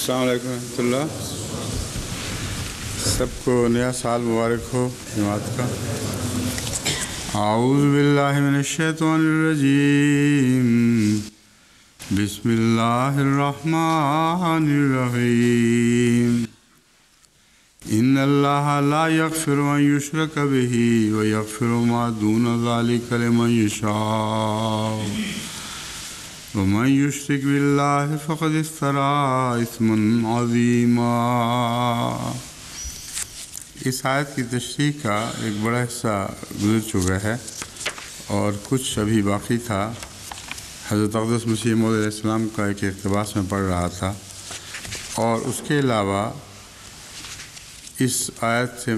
السلام علیکم ورحمۃ اللہ. سب کو نیا سال مبارک ہو جماعت کا. اعوذ باللہ من الشیطان الرجیم. بسم اللہ الرحمن الرحیم. ان اللہ لا یغفر ان یشرک بہ ویغفر ما دون ذلک لمن یشاء ومن یشرک باللہ فقد افتری اثما عظیما. اس آیت کی تشریح کا ایک بڑا حصہ گزر چکا ہے اور کچھ ابھی باقی تھا. حضرت اقدس مسیح موعود علیہ السلام کا ایک اقتباس میں پڑھ رہا تھا، اور اس کے علاوہ اس آیت سے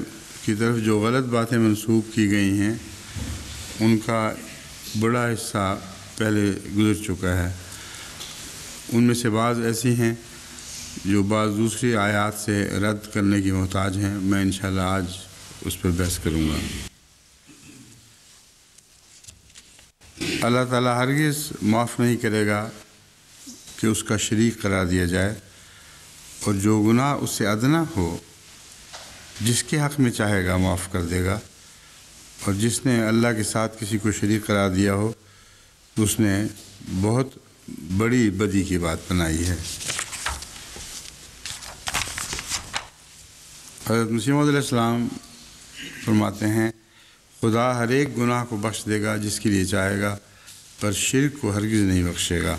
کی طرف جو غلط باتیں منسوب کی گئی ہیں ان کا بڑا حصہ پہلے گزر چکا ہے. ان میں سے بعض ایسی ہیں جو بعض دوسری آیات سے رد کرنے کی محتاج ہیں. میں انشاءاللہ آج اس پر بحث کروں گا. اللہ تعالیٰ ہرگز معاف نہیں کرے گا کہ اس کا شریک قرار دیا جائے، اور جو گناہ اس سے ادنا ہو جس کے حق میں چاہے گا معاف کر دے گا، اور جس نے اللہ کے ساتھ کسی کو شریک قرار دیا ہو اس نے بہت بڑی بدی کی بات بنائی ہے. حضرت مسیح موعود علیہ السلام فرماتے ہیں خدا ہر ایک گناہ کو بخش دے گا جس کے لیے چاہے گا، پر شرک کو ہرگز نہیں بخشے گا.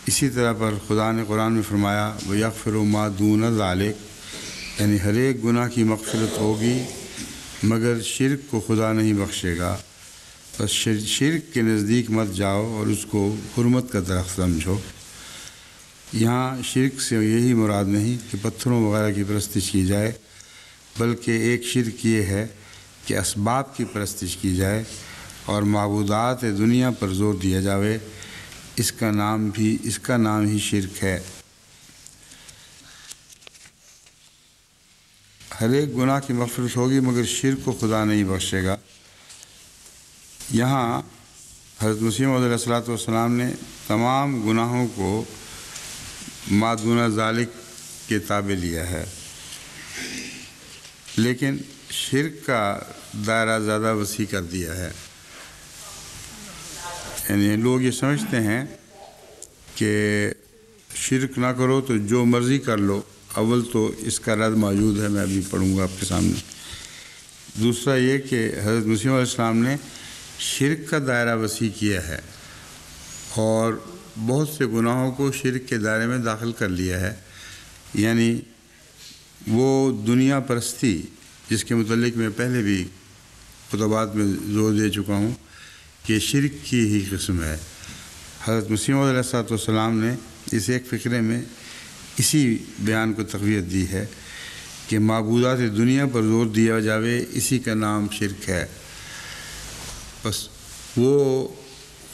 اسی طرح پر خدا نے قرآن میں فرمایا وَيَغْفِرُ مَا دُونَ ذَلِكَ، یعنی ہر ایک گناہ کی مغفرت ہوگی مگر شرک کو خدا نہیں بخشے گا. بس شرک کے نزدیک مت جاؤ اور اس کو حرمت کا درخت سمجھو. یہاں شرک سے یہی مراد نہیں کہ پتھروں وغیرہ کی پرستش کی جائے، بلکہ ایک شرک یہ ہے کہ اسباب کی پرستش کی جائے اور معبودات دنیا پر زور دیا جاوے. اس کا نام ہی شرک ہے. ہر ایک گناہ کی مغفرت ہوگی مگر شرک کو خدا نہیں بخشے گا. یہاں حضرت مسیح موعود علیہ السلام نے تمام گناہوں کو ما دون ذالک کے تابع لیا ہے، لیکن شرک کا دائرہ زیادہ وسیع کر دیا ہے. یعنی لوگ یہ سمجھتے ہیں کہ شرک نہ کرو تو جو مرضی کر لو. اول تو اس کا رد موجود ہے، میں ابھی پڑھوں گا آپ کے سامنے. دوسرا یہ کہ حضرت مسیح علیہ السلام نے شرک کا دائرہ وسیع کیا ہے اور بہت سے گناہوں کو شرک کے دائرے میں داخل کر لیا ہے. یعنی وہ دنیا پرستی جس کے متعلق میں پہلے بھی خطبات میں زور دے چکا ہوں کہ شرک کی ہی قسم ہے. حضرت مسیح موعود علیہ السلام نے اس ایک فقرے میں اسی بیان کو تقویت دی ہے کہ معبودات دنیا پر زور دیا جاوے، اسی کا نام شرک ہے. بس وہ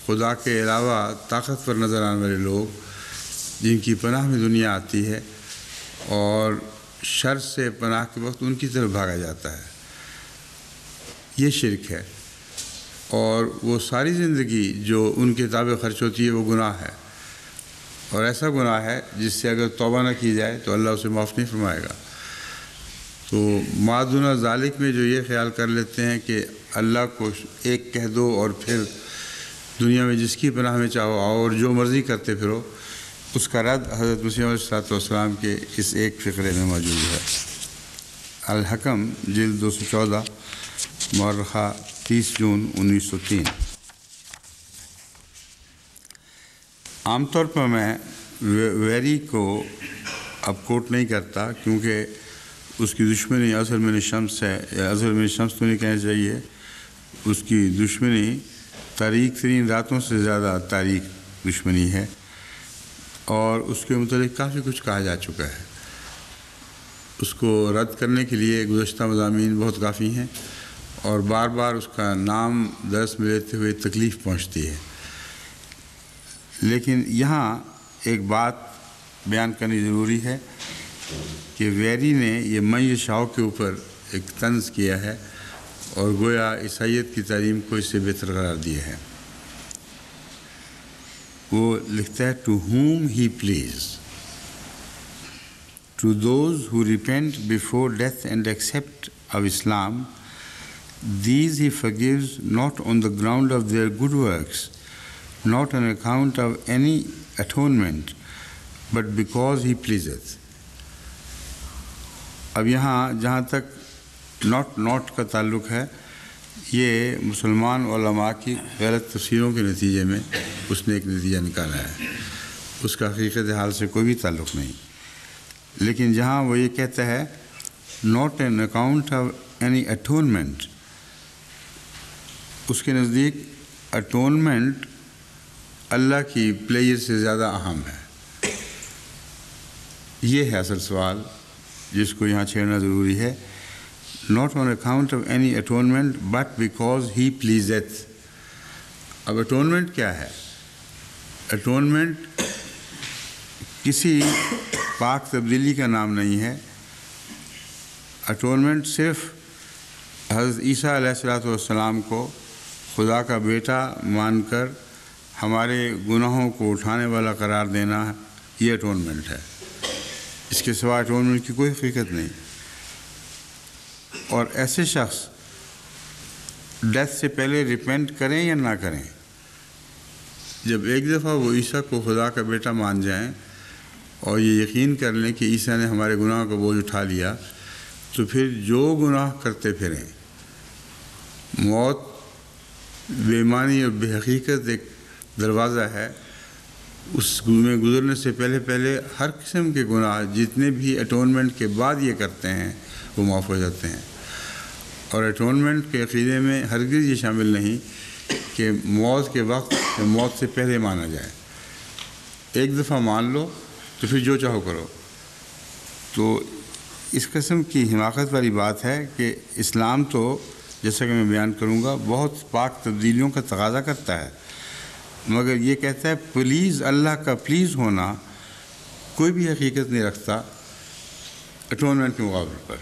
خدا کے علاوہ طاقتور نظر آنے والے لوگ جن کی پناہ میں دنیا آتی ہے اور شر سے پناہ کے وقت ان کی طرف بھاگا جاتا ہے، یہ شرک ہے. اور وہ ساری زندگی جو ان کے تابع خرچ ہوتی ہے وہ گناہ ہے، اور ایسا گناہ ہے جس سے اگر توبہ نہ کی جائے تو اللہ اسے معاف نہیں فرمائے گا. تو ما دون ذالک میں جو یہ خیال کر لیتے ہیں کہ اللہ کو ایک کہہ دو اور پھر دنیا میں جس کی پناہ میں چاہو آؤ اور جو مرضی کرتے پھرو، اس کا رد حضرت مسیح علیہ السلام کے اس ایک فقرے میں موجود ہے. الحکم جلد 214 مورخہ 30 جون 1903. عام طور پر میں ویری کو اب کوٹ نہیں کرتا کیونکہ اس کی دشمنی اظہر من الشمس ہے، یا اظہر من الشمس تو نہیں کہنا چاہیے. اس کی دشمنی تاریک ترین راتوں سے زیادہ تاریک دشمنی ہے، اور اس کے متعلق کافی کچھ کہا جا چکا ہے. اس کو رد کرنے کے لیے گزشتہ مضامین بہت کافی ہیں، اور بار بار اس کا نام درس میں لیتے ہوئے تکلیف پہنچتی ہے. لیکن یہاں ایک بات بیان کرنی ضروری ہے کہ ویری نے یہ من یشاء کے اوپر ایک طنز کیا ہے اور گویا عیسائیت کی تعلیم کو اس سے بہتر قرار دیا ہے. وہ لکھتا ہے ٹو ہوم ہی please, to those who repent before death and accept of Islam, these he forgives not on the ground of their good works, not on account of any atonement, but because he pleaseth. اب یہاں جہاں تک not کا تعلق ہے، یہ مسلمان علماء کی غلط تفسیروں کے نتیجے میں اس نے ایک نتیجہ نکالا ہے، اس کا حقیقت حال سے کوئی بھی تعلق نہیں. لیکن جہاں وہ یہ کہتا ہے not on account of any atonement, اس کے نزدیک اٹونمنٹ اللہ کی پلیئر سے زیادہ اہم ہے. یہ ہے اصل سوال جس کو یہاں چھیڑنا ضروری ہے. Not on account of any atonement but because he pleaseth. اب اٹونمنٹ کیا ہے؟ اٹونمنٹ کسی پاک تبدیلی کا نام نہیں ہے. اٹونمنٹ صرف حضرت عیسیٰ علیہ السلام کو خدا کا بیٹا مان کر ہمارے گناہوں کو اٹھانے والا قرار دینا، یہ اٹونمنٹ ہے. اس کے سوا اٹونمنٹ کی کوئی حقیقت نہیں. اور ایسے شخص ڈیتھ سے پہلے ریپینٹ کریں یا نہ کریں، جب ایک دفعہ وہ عیسیٰ کو خدا کا بیٹا مان جائیں اور یہ یقین کر لیں کہ عیسیٰ نے ہمارے گناہ کا بوجھ اٹھا لیا، تو پھر جو گناہ کرتے پھریں، موت بے ایمانی اور بے حقیقت ایک دروازہ ہے، اس میں گزرنے سے پہلے ہر قسم کے گناہ جتنے بھی اٹونمنٹ کے بعد یہ کرتے ہیں وہ معاف ہو جاتے ہیں. اور اٹونمنٹ کے عقیدے میں ہرگز یہ شامل نہیں کہ موت کے وقت یا موت سے پہلے مانا جائے. ایک دفعہ مان لو تو پھر جو چاہو کرو. تو اس قسم کی حماقت والی بات ہے کہ اسلام تو جیسا کہ میں بیان کروں گا بہت پاک تبدیلیوں کا تقاضا کرتا ہے، مگر یہ کہتا ہے پلیز، اللہ کا پلیز ہونا کوئی بھی حقیقت نہیں رکھتا اٹونمنٹ کے مقابلے پر.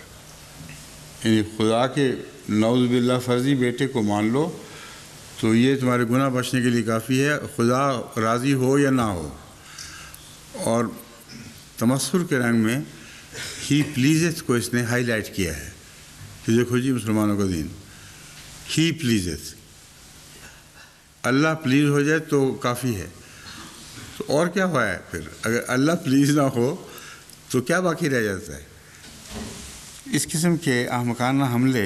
یعنی خدا کے نعوذ باللہ فرضی بیٹے کو مان لو تو یہ تمہارے گناہ بچنے کے لیے کافی ہے، خدا راضی ہو یا نہ ہو. اور تمسخر کے رنگ میں ہی پلیزeth کو اس نے ہائی لائٹ کیا ہے کہ دیکھو جی مسلمانوں کا دین، ہی پلیزeth، اللہ پلیز ہو جائے تو کافی ہے. تو اور کیا ہوا ہے پھر؟ اگر اللہ پلیز نہ ہو تو کیا باقی رہ جاتا ہے؟ اس قسم کے احمقانہ حملے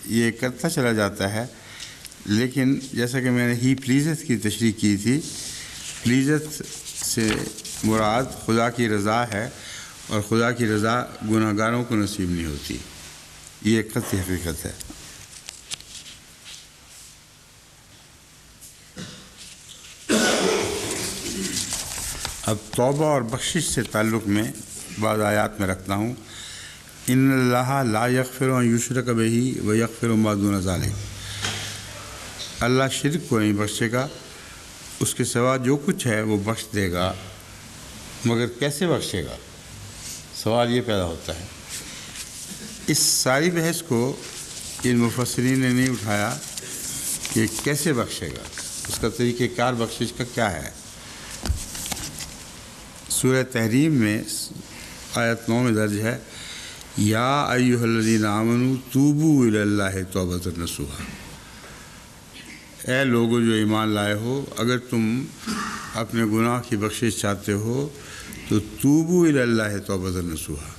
یہ کرتا چلا جاتا ہے. لیکن جیسا کہ میں نے ہی پلیزeth کی تشریح کی تھی، پلیزeth سے مراد خدا کی رضا ہے، اور خدا کی رضا گناہ گاروں کو نصیب نہیں ہوتی. یہ ایک قطعی حقیقت ہے. اب توبہ اور بخشش سے تعلق میں بعض آیات میں رکھتا ہوں. ان اللہ لا یغفر ان یشرک بہ ویغفر ما دون ذلک. اللہ شرک کو نہیں بخشے گا، اس کے سوا جو کچھ ہے وہ بخش دے گا. مگر کیسے بخشے گا؟ سوال یہ پیدا ہوتا ہے. اس ساری بحث کو ان مفسرین نے نہیں اٹھایا کہ کیسے بخشے گا، اس کا طریقہ کار بخشش کا کیا ہے. سورہ تحریم میں آیت 9 میں درج ہے یا ایھا الذین آمنوا توبوا الی اللہ توبۃ نصوحا. اے لوگو جو ایمان لائے ہو، اگر تم اپنے گناہ کی بخشش چاہتے ہو تو توبوا الی اللہ توبۃ نصوحا،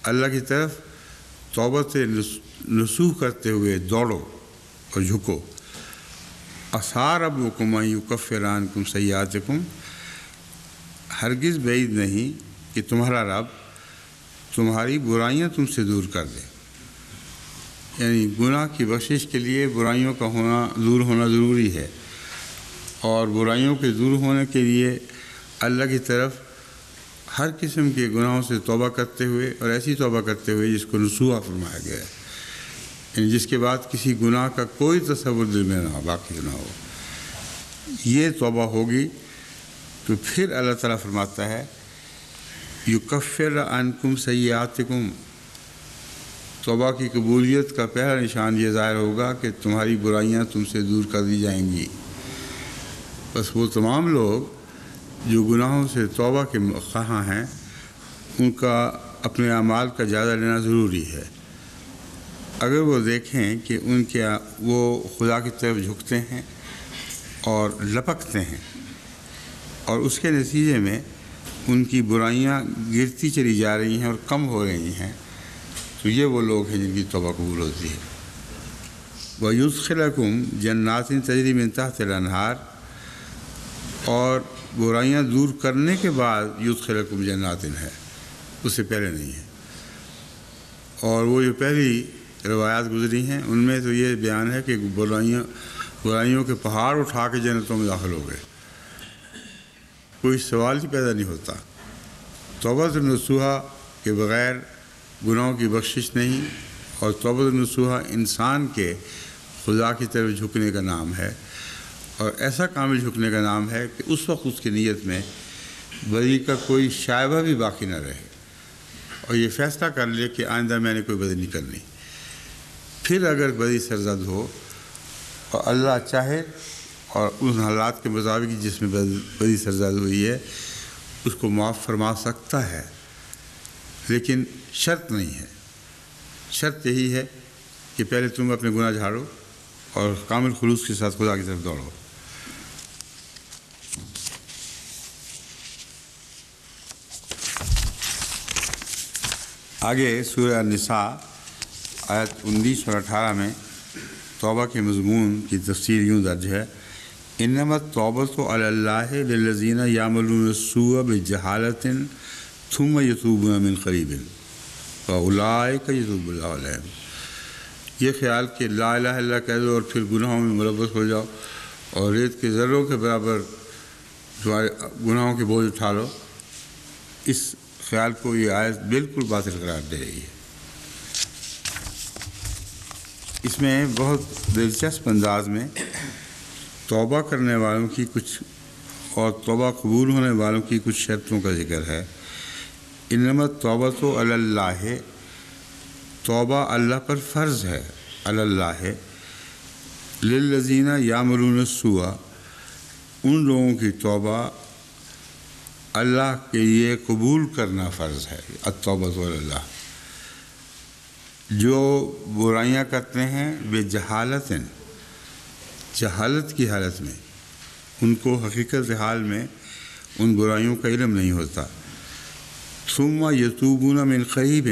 اللہ کی طرف توبت نصوح کرتے ہوئے دوڑو اور جھکو. عسیٰ ربکم ان یکفر عنکم سیئاتکم، ہرگز بعید نہیں کہ تمہارا رب تمہاری برائیاں تم سے دور کر دے. یعنی گناہ کی بخشش کے لیے برائیوں کا دور ہونا ضروری ہے، اور برائیوں کے دور ہونے کے لیے اللہ کی طرف ہر قسم کے گناہوں سے توبہ کرتے ہوئے، اور ایسی توبہ کرتے ہوئے جس کو نصوحہ فرمایا گیا ہے، یعنی جس کے بعد کسی گناہ کا کوئی تصور دل میں نہ ہو، باقی نہ ہو. یہ توبہ ہوگی تو پھر اللہ تعالیٰ فرماتا ہے یکفر عنکم سیئاتکم. توبہ کی قبولیت کا پہلا نشان یہ ظاہر ہوگا کہ تمہاری برائیاں تم سے دور کر دی جائیں گی. بس وہ تمام لوگ جو گناہوں سے توبہ کے خواہاں ہیں ان کا اپنے اعمال کا جائزہ لینا ضروری ہے۔ اگر وہ دیکھیں کہ ان کے وہ خدا کی طرف جھکتے ہیں اور لپکتے ہیں اور اس کے نتیجے میں ان کی برائیاں گرتی چلی جا رہی ہیں اور کم ہو رہی ہیں، تو یہ وہ لوگ ہیں جن کی توبہ قبول ہوتی ہے۔ وَيُدْخِلَكُمْ جَنَّاتٍ تَجْرِی مِن تَحْتِهَا الْأَنْہَارُ، اور برائیاں دور کرنے کے بعد یدخلکم جنات ہے، اس سے پہلے نہیں ہے۔ اور وہ جو پہلی روایات گزری ہیں ان میں تو یہ بیان ہے کہ برائیوں کے پہاڑ اٹھا کے جنتوں میں داخل ہو گئے، کوئی سوال ہی پیدا نہیں ہوتا۔ توبۃ النصوحہ کے بغیر گناہوں کی بخشش نہیں، اور توبۃ النصوحہ انسان کے خدا کی طرف جھکنے کا نام ہے، اور ایسا کامل جھکنے کا نام ہے کہ اس وقت اس کی نیت میں بدی کا کوئی شائبہ بھی باقی نہ رہے، اور یہ فیصلہ کر لے کہ آئندہ میں نے کوئی بدی نہیں کرنی۔ پھر اگر بدی سرزد ہو اور اللہ چاہے اور ان حالات کے مطابق جس میں بدی سرزد ہوئی ہے اس کو معاف فرما سکتا ہے، لیکن شرط نہیں ہے۔ شرط یہی ہے کہ پہلے تم اپنے گناہ جھاڑو اور کامل خلوص کے ساتھ خدا کی طرف دوڑو۔ آگے سورہ النساء آیت 19 اور 18 میں توبہ کے مضمون کی تفسیر یوں درج ہے: انما التوبۃ علی اللہ للذین یعملون السوء بجہالۃ ثم یتوبون من قریب فاولئک یتوب اللہ علیہم۔ یہ خیال کہ لا الہ الا اللہ کہہ دو اور پھر گناہوں میں ملوث ہو جاؤ اور ریت کے ذروں کے برابر تمہارے گناہوں کے بوجھ اٹھا لو، اس خیال کو یہ آیت بالکل باطل قرار دے رہی ہے۔ اس میں بہت دلچسپ انداز میں توبہ کرنے والوں کی کچھ اور توبہ قبول ہونے والوں کی کچھ شرطوں کا ذکر ہے۔ انما التوبۃ علی اللہ، توبہ اللہ پر فرض ہے، علی اللہ للذین یعملون السوء، ان لوگوں کی توبہ اللہ کے لیے قبول کرنا فرض ہے۔ التوبۃ علی اللہ، جو برائیاں کرتے ہیں بجہالۃ، جہالت کی حالت میں، ان کو حقیقت حال میں ان برائیوں کا علم نہیں ہوتا، ثم یتوبون من قریب،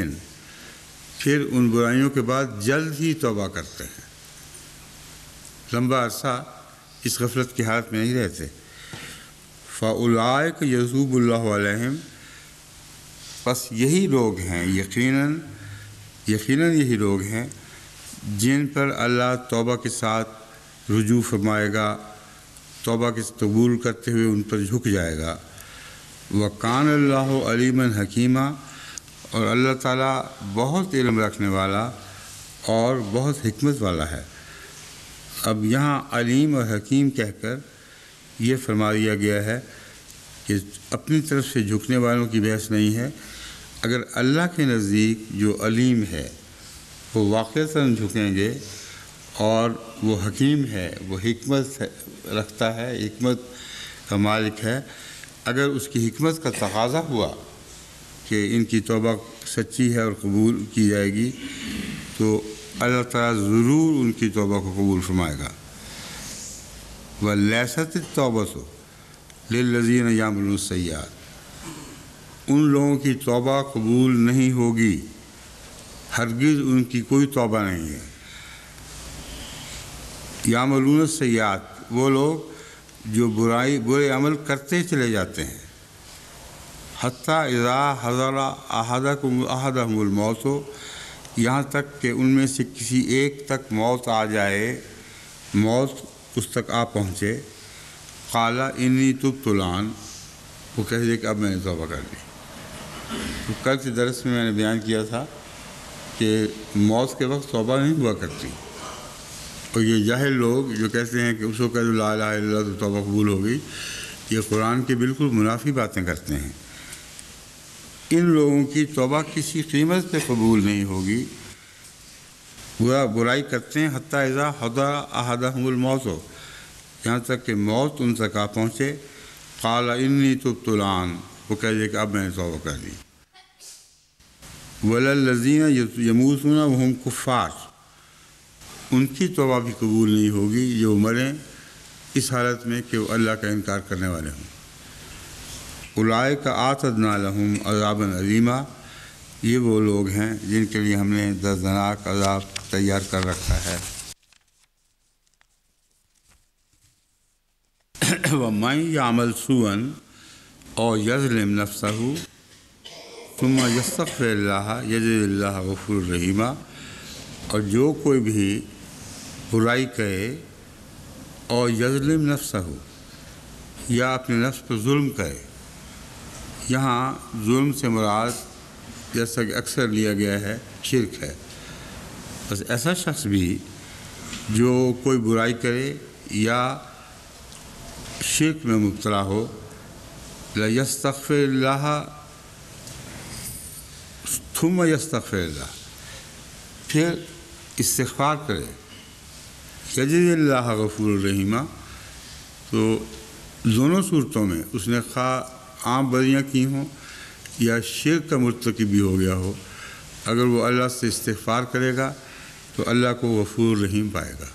پھر ان برائیوں کے بعد جلد ہی توبہ کرتے ہیں، لمبا عرصہ اس غفلت کی حالت میں نہیں رہتے۔ فاولئک یتوب اللہ علیہم، بس یہی لوگ ہیں، یقیناً یہی لوگ ہیں جن پر اللہ توبہ کے ساتھ رجوع فرمائے گا، توبہ کے قبول کرتے ہوئے ان پر جھک جائے گا۔ وَكَانَ اللَّهُ عَلِيمًا حَكِيمًا، اور اللہ تعالیٰ بہت علم رکھنے والا اور بہت حکمت والا ہے۔ اب یہاں علیم اور حکیم کہہ کر یہ فرما دیا گیا ہے کہ اپنی طرف سے جھکنے والوں کی بحث نہیں ہے، اگر اللہ کے نزدیک جو علیم ہے وہ واقعتاً جھکیں گے، اور وہ حکیم ہے، وہ حکمت رکھتا ہے، حکمت کا مالک ہے، اگر اس کی حکمت کا تقاضا ہوا کہ ان کی توبہ سچی ہے اور قبول کی جائے گی، تو اللہ تعالیٰ ضرور ان کی توبہ کو قبول فرمائے گا۔ وَلَيْسَتِ التَّوْبَةُ لِلَّذِينَ يَعْمَلُونَ السَّيِّئَاتِ، ان لوگوں کی توبہ قبول نہیں ہوگی، ہرگز ان کی کوئی توبہ نہیں ہے۔ یعملون السیئات، وہ لوگ جو برے عمل کرتے چلے جاتے ہیں، حتیٰ اذا حضر احدہم الموت، یہاں تک کہ ان میں سے کسی ایک تک موت آ جائے، موت اس تک آ پہنچے، قال انی تبت الآن، وہ کہہ دے کہ اب میں نے توبہ کر لی۔ تو کل کے درس میں نے بیان کیا تھا کہ موت کے وقت توبہ نہیں ہوا کرتی، اور یہ جاہل لوگ جو کہتے ہیں کہ اس کو کہہ دو لا الہ الا اللہ تو توبہ قبول ہو گئی، یہ قرآن کے بالکل منافی باتیں کرتے ہیں۔ ان لوگوں کی توبہ کسی قیمت پہ قبول نہیں ہوگی، برائی کرتے ہیں حتیٰ اذا حضر احدہم الموت، یہاں تک کہ موت ان تک آ پہنچے، قال انی تبت الآن، وہ کہہ دے کہ اب میں نے توبہ کر لی۔ وَلَلَّذِينَ يَمُوتُونَ وَهُمْ کُفَّارٌ، ان کی توبہ بھی قبول نہیں ہوگی جو مریں اس حالت میں کہ وہ اللہ کا انکار کرنے والے ہوں۔ اولئک اعتدنا لہم عذابا علیما، یہ وہ لوگ ہیں جن کے لیے ہم نے دردناک عذاب تیار کر رکھا ہے۔ وَمَن يَعْمَلْ سُوءًا أَوْ يَظْلِمْ نَفْسَهُ ثُمَّ يَسْتَغْفِرِ اللَّهَ يَجِدِ اللَّهَ غَفُورًا رَحِيمًا، اور جو کوئی بھی برائی کرے اور یظلم نفسہ، یا اپنے نفس پر ظلم کرے، یہاں ظلم سے مراد جیسا کہ اکثر لیا گیا ہے شرک ہے۔ بس ایسا شخص بھی جو کوئی برائی کرے یا شرک میں مبتلا ہو، لَيَسْتَغْفِرِ اللَّهَ ثُمَّ يَسْتَغْفِرِ اللَّهَ، پھر استغفار کرے، یجد اللہ غفور الرحیمہ، تو دونوں صورتوں میں اس نے خواہ عام بدیاں کی ہوں یا شرک کا مرتکب بھی ہو گیا ہو، اگر وہ اللہ سے استغفار کرے گا تو اللہ کو غفور رحیم پائے گا۔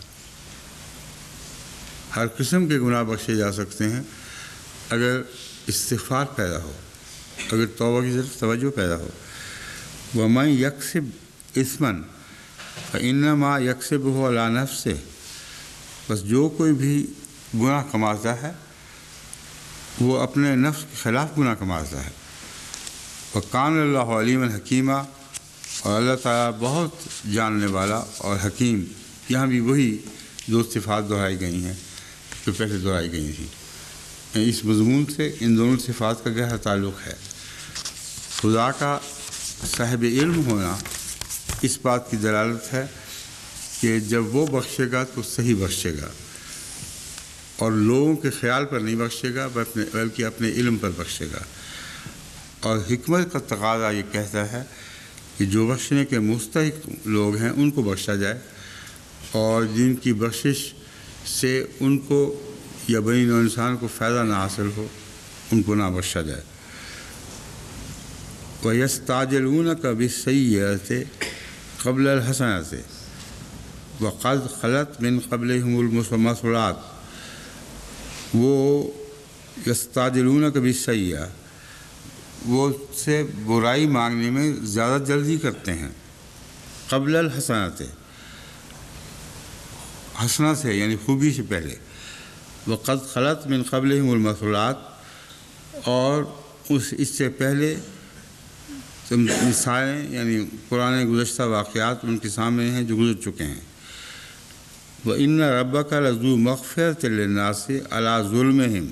ہر قسم کے گناہ بخشے جا سکتے ہیں اگر استغفار پیدا ہو، اگر توبہ کی طرف توجہ پیدا ہو۔ وَمَن يَكْسِبْ إِثْمًا فَإِنَّمَا يَكْسِبُهُ عَلَىٰ نَفْسِهِ، بس جو کوئی بھی گناہ کماتا ہے وہ اپنے نفس کے خلاف گناہ کماتا ہے۔ وَكَانَ اللَّهُ عَلِيمًا حَكِيمًا، اور اللہ تعالیٰ بہت جاننے والا اور حکیم۔ یہاں بھی وہی دو صفات دہرائی گئی ہیں جو پہلے دہرائی گئی تھیں۔ اس مضمون سے ان دونوں صفات کا گہرا تعلق ہے۔ خدا کا صاحب علم ہونا اس بات کی دلالت ہے کہ جب وہ بخشے گا تو صحیح بخشے گا، اور لوگوں کے خیال پر نہیں بخشے گا بلکہ اپنے علم پر بخشے گا۔ اور حکمت کا تقاضا یہ کہتا ہے کہ جو بخشنے کے مستحق لوگ ہیں ان کو بخشا جائے، اور جن کی بخشش سے ان کو یا بنی نوع انسان کو فائدہ نہ حاصل ہو ان کو نہ بخشا جائے۔ وَيَسْتَعْجِلُونَكَ بِالسَّيِّئَةِ قبل الحسنات وقد خلت من قبلهم المثلات، وہ یستعجلونک بالسیئہ، وہ سے برائی مانگنے میں زیادہ جلدی کرتے ہیں، قبل الحسنات، حسنہ سے یعنی خوبی سے پہلے، وقد خلت من قبلهم المثلات، اور اس سے پہلے مثالیں یعنی پرانے گزشتہ واقعات ان کے سامنے ہیں جو گزر چکے ہیں۔ وَإِنَّ رَبَّكَ لَذُو مَغْفِرَةٍ لِلنَّاسِ عَلَىٰ ظُلْمِهِمْ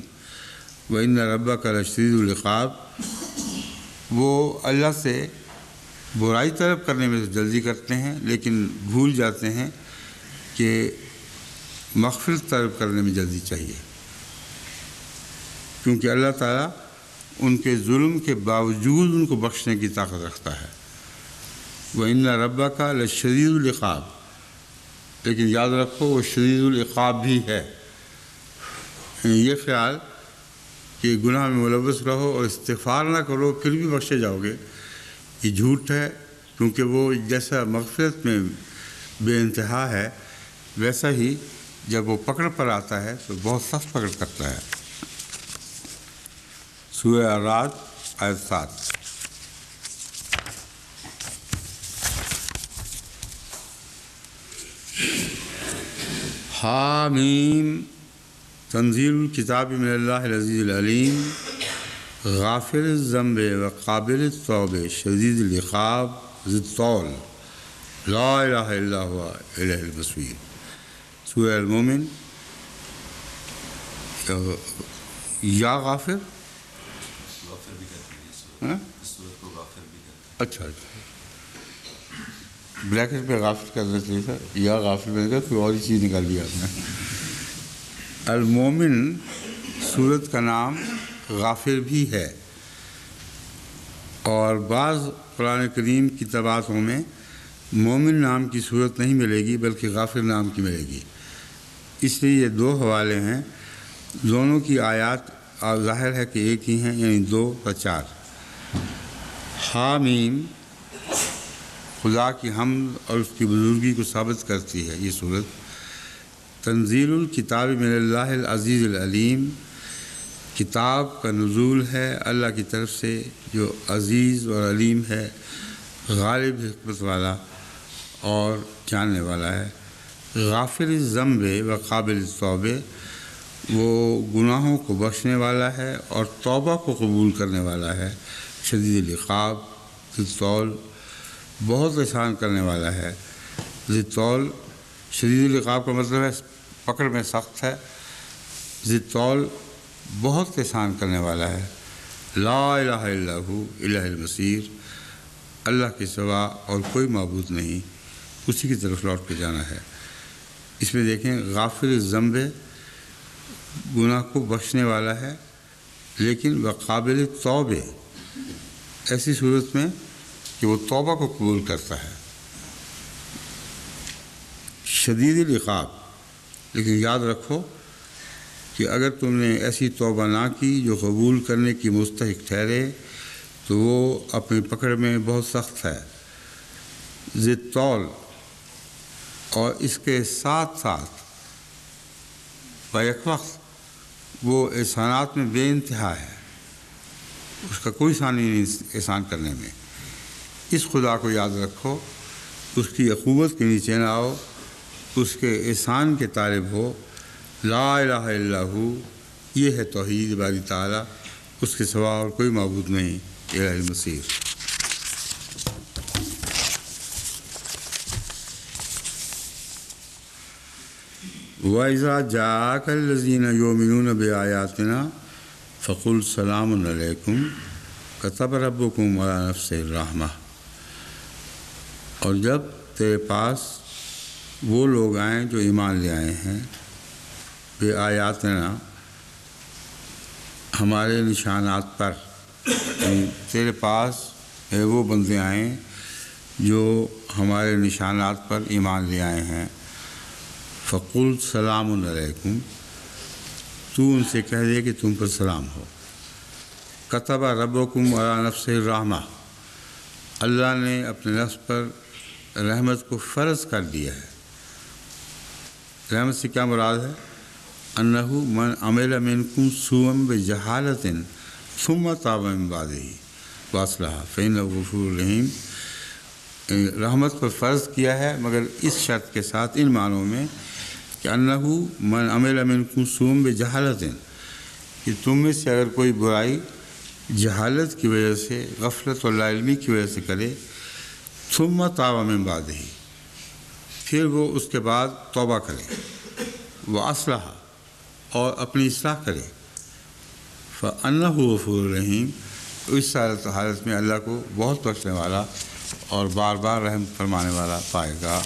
وَإِنَّ رَبَّكَ لَشَدِيدُ الْعِقَابِ، وہ اللہ سے برائی طلب کرنے میں جلدی کرتے ہیں لیکن بھول جاتے ہیں کہ مغفرت طلب کرنے میں جلدی چاہیے، کیونکہ اللہ تعالیٰ ان کے ظلم کے باوجود ان کو بخشنے کی طاقت رکھتا ہے۔ وَإِنَّ رَبَّكَ لَشَدِيدُ الْعِقَابِ، لیکن یاد رکھو وہ شدید العقاب بھی ہے۔ یہ خیال کہ گناہ میں ملوث رہو اور استغفار نہ کرو پھر بھی بخشے جاؤ گے، یہ جھوٹ ہے، کیونکہ وہ جیسا مغفرت میں بے انتہا ہے ویسا ہی جب وہ پکڑ پر آتا ہے تو بہت سخت پکڑ کرتا ہے۔ سورہ اعراف آیت 7۔ حامیم تنزیل الکتاب من اللہ العزیز العلیم غافر الذنب وقابل التوب شدید العقاب ذی الطول لا الہ الا هو الیہ المصیر۔ سورہ المومن۔ یا غافر، اچھا بریکٹ پہ غافل کرنا چاہیے تھا، یا غافل میں نے کوئی اور ہی چیز نکال دیا آپ نے۔ المومن سورت کا نام غافر بھی ہے، اور بعض قرآن کریم کی طبعاتوں میں مومن نام کی صورت نہیں ملے گی بلکہ غافر نام کی ملے گی۔ اس لیے یہ دو حوالے ہیں، دونوں کی آیات ظاہر ہے کہ ایک ہی ہیں، یعنی 2 و 4۔ حامیم خدا کی حمد اور اس کی بزرگی کو ثابت کرتی ہے یہ صورت۔ تنزیل الکتاب من اللہ العزیز العلیم، کتاب کا نزول ہے اللہ کی طرف سے جو عزیز اور علیم ہے، غالب حکمت والا اور جاننے والا ہے۔ غافر الذنب و قابل التوب، وہ گناہوں کو بخشنے والا ہے اور توبہ کو قبول کرنے والا ہے۔ شدید العقاب، ذی الطول، بہت احسان کرنے والا ہے۔ ذی الطول، شدید العقاب کا مطلب ہے پکڑ میں سخت ہے، ذی الطول بہت احسان کرنے والا ہے۔ لا الہ الا ہو الہ المصیر، اللہ کے سوا اور کوئی معبود نہیں، اسی کی طرف لوٹ کے جانا ہے۔ اس میں دیکھیں غافر الذنب، گناہ کو بخشنے والا ہے، لیکن وقابل التوب، ایسی صورت میں کہ وہ توبہ کو قبول کرتا ہے۔ شدید العقاب، لیکن یاد رکھو کہ اگر تم نے ایسی توبہ نہ کی جو قبول کرنے کی مستحق ٹھہرے تو وہ اپنی پکڑ میں بہت سخت ہے۔ ذی الطول، اور اس کے ساتھ ساتھ بیک وقت وہ احسانات میں بے انتہا ہے، اس کا کوئی ثانی نہیں احسان کرنے میں۔ اس خدا کو یاد رکھو، اس کی عقوبت کے نیچے نہ آؤ، اس کے احسان کے طالب ہو۔ لا الہ الا ہو، یہ ہے توحید باری تعالیٰ، اس کے سوا اور کوئی معبود نہیں، الہ المصیر۔ وَإِذَا جَاءَكَ الَّذِينَ يُؤْمِنُونَ بِآيَاتِنَا فَقُلْ سَلَامٌ عَلَيْكُمْ كَتَبَ رَبُّكُمْ عَلَىٰ نَفْسِهِ الرَّحْمَةَ، اور جب تیرے پاس وہ لوگ آئیں جو ایمان لے آئے ہیں، بے آیاتنا، ہمارے نشانات پر، تیرے پاس وہ بندے آئیں جو ہمارے نشانات پر ایمان لے آئے ہیں، فقل سلام علیکم، تو ان سے کہہ دے کہ تم پر سلام ہو۔ کتب ربکم علی نفسہ الرحمہ، اللہ نے اپنے نفس پر رحمت کو فرض کر دیا ہے۔ رحمت سے کیا مراد ہے؟ انہ من عمل منکم سوءا بجہالۃ ثم تاب من بعدہ واصلح فانہ غفور رحیم، رحمت پر فرض کیا ہے مگر اس شرط کے ساتھ، ان معنوں میں کہ انہ من عمل منکم سوءا بجہالۃ، کہ تم میں سے اگر کوئی برائی جہالت کی وجہ سے، غفلت اور لا علمی کی وجہ سے کرے، ثم تاب من بعدہ، پھر وہ اس کے بعد توبہ کرے، واصلح، اور اپنی اصلاح کرے، فانہ غفور رحیم، اس حالت میں اللہ کو بہت بخشنے والا اور بار بار رحم فرمانے والا پائے گا۔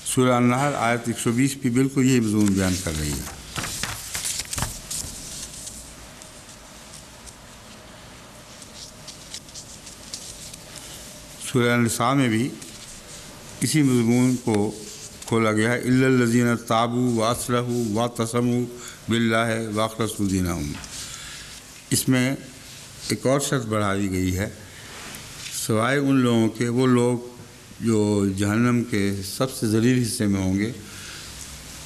سورہ النحل آیت 120 بھی بالکل یہی مضمون بیان کر رہی ہے۔ سورہ النساء میں بھی اسی مضمون کو کھولا گیا ہے، الا الذین تابوا واصلحوا واعتصموا باللہ واخلصوا دینہم۔ اس میں ایک اور شرط بڑھا دی گئی ہے، سوائے ان لوگوں کے، وہ لوگ جو جہنم کے سب سے ذلیل حصے میں ہوں گے،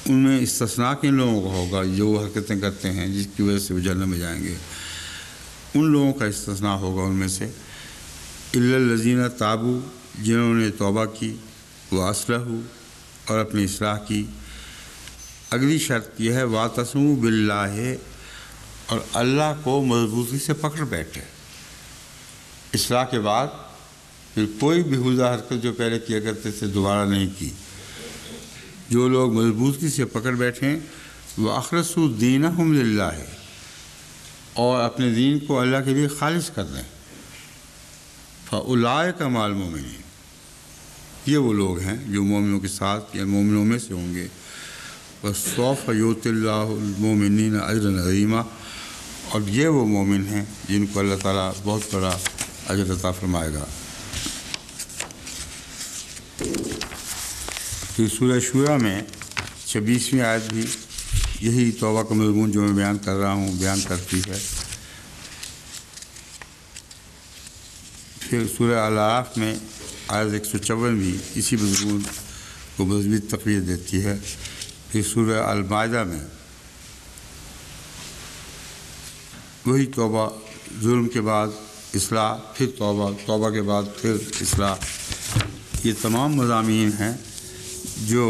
ان میں استثناء کن لوگوں کا ہوگا جو وہ حرکتیں کرتے ہیں جس کی وجہ سے وہ جہنم میں جائیں گے، ان لوگوں کا استثناء ہوگا ان میں سے، الا الذین تابوا، جنہوں نے توبہ کی، واصلحوا، اور اپنی اصلاح کی۔ اگلی شرط یہ ہے واعتصموا باللہ، اور اللہ کو مضبوطی سے پکڑ بیٹھے۔ اصلاح کے بعد پھر کوئی بیہودہ حرکت جو پہلے کیا کرتے تھے دوبارہ نہیں کی۔ جو لوگ مضبوطی سے پکڑ بیٹھیں، وَأَخْلَصُوا دِينَهُمْ لِلَّهِ، اور اپنے دین کو اللہ کے لیے خالص کر دیں، فَأُولَٰئِكَ مَعَ الْمُؤْمِنِينَ، یہ وہ لوگ ہیں جو مومنوں کے ساتھ یا مومنوں میں سے ہوں گے۔ وَسَوْفَ يُؤْتِ اللَّهُ الْمُؤْمِنِينَ أَجْرًا عَظِيمًا، اور یہ وہ مومن ہیں جن کو اللہ تعالیٰ بہت بڑا اجر عطا فرمائے گا۔ پھر سورہ شورى میں 26ویں آیت بھی یہی توبہ کا مضمون جو میں بیان کر رہا ہوں بیان کرتی ہے۔ پھر سورہ الاعراف میں آیت 154 بھی اسی مضمون کو مزید تقویت دیتی ہے. پھر سورہ المائدہ میں وہی توبہ، ظلم کے بعد اصلاح، پھر توبہ، توبہ کے بعد پھر اصلاح. یہ تمام مضامین ہیں جو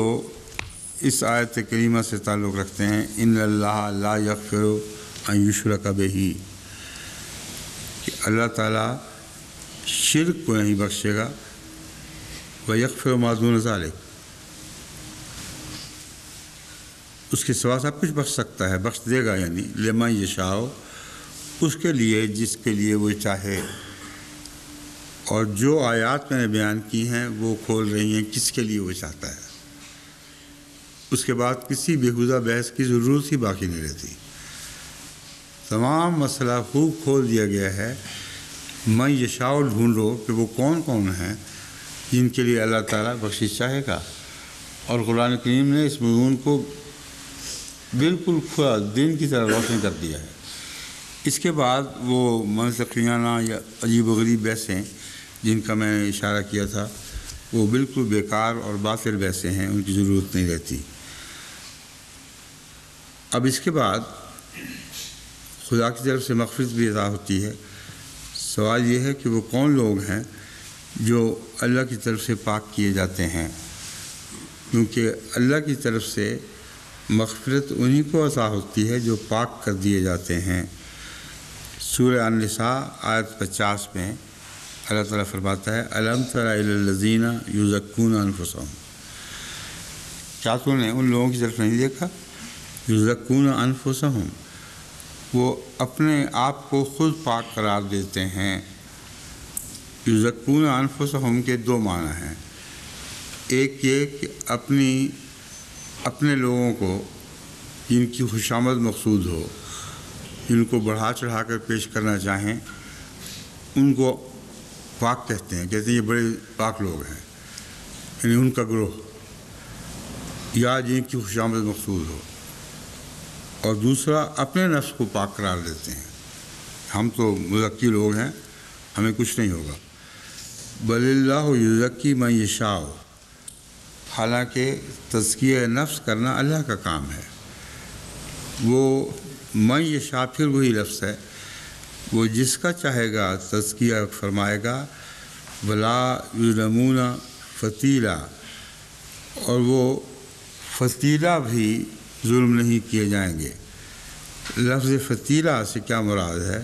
اس آیت کریمہ سے تعلق رکھتے ہیں. ان اللہ لا یغفر ان یشرک بہ، کہ اللہ تعالیٰ شرک کو نہیں بخشے گا. ویغفر ما دون ذلک، اس کے سوا سب کچھ بخش سکتا ہے، بخش دے گا، یعنی لمن یشاء، اس کے لیے جس کے لیے وہ چاہے. اور جو آیات میں نے بیان کی ہیں وہ کھول رہی ہیں کس کے لیے وہ چاہتا ہے. اس کے بعد کسی بیہودہ بحث کی ضرورت ہی باقی نہیں رہتی. تمام مسئلہ خوب کھول دیا گیا ہے. من یشاء ڈھونڈو کہ وہ کون کون ہیں جن کے لیے اللہ تعالیٰ بخشش چاہے گا. اور قرآن کریم نے اس مضمون کو بالکل کھلا دن کی طرح روشن کر دیا ہے. اس کے بعد وہ منطقیانہ یا عجیب و غریب بحثیں جن کا میں نے اشارہ کیا تھا وہ بالکل بیکار اور باطل بحثیں ہیں، ان کی ضرورت نہیں رہتی. اب اس کے بعد خدا کی طرف سے مغفرت بھی عطا ہوتی ہے. سوال یہ ہے کہ وہ کون لوگ ہیں جو اللہ کی طرف سے پاک کیے جاتے ہیں، کیونکہ اللہ کی طرف سے مغفرت انہی کو عطا ہوتی ہے جو پاک کر دیے جاتے ہیں. سورہ النساء آیت 50 میں اللہ تعالیٰ فرماتا ہے الم تر الی الذین یزکون انفسہم، کیا تو نے ان لوگوں کی طرف نہیں دیکھا؟ یزکون انفسہم، وہ اپنے آپ کو خود پاک قرار دیتے ہیں. یزکون انفسہم کے دو معنی ہیں. ایک یہ کہ اپنے لوگوں کو جن کی خوشامد مقصود ہو، جن کو بڑھا چڑھا کر پیش کرنا چاہیں، ان کو پاک کہتے ہیں یہ بڑے پاک لوگ ہیں، یعنی ان کا گروہ، یا جن کی خوشامد مقصود ہو. اور دوسرا اپنے نفس کو پاک قرار دیتے ہیں، ہم تو مزکی لوگ ہیں، ہمیں کچھ نہیں ہوگا. بل اللہ یزکی من یشاء، حالانکہ تزکیہ نفس کرنا اللہ کا کام ہے. وہ من یشاء پھر وہی لفظ ہے، وہ جس کا چاہے گا تزکیہ فرمائے گا. ولا یظلمون فتیلا، اور وہ فتیلہ بھی ظلم نہیں کیے جائیں گے. لفظ فتیلہ سے کیا مراد ہے؟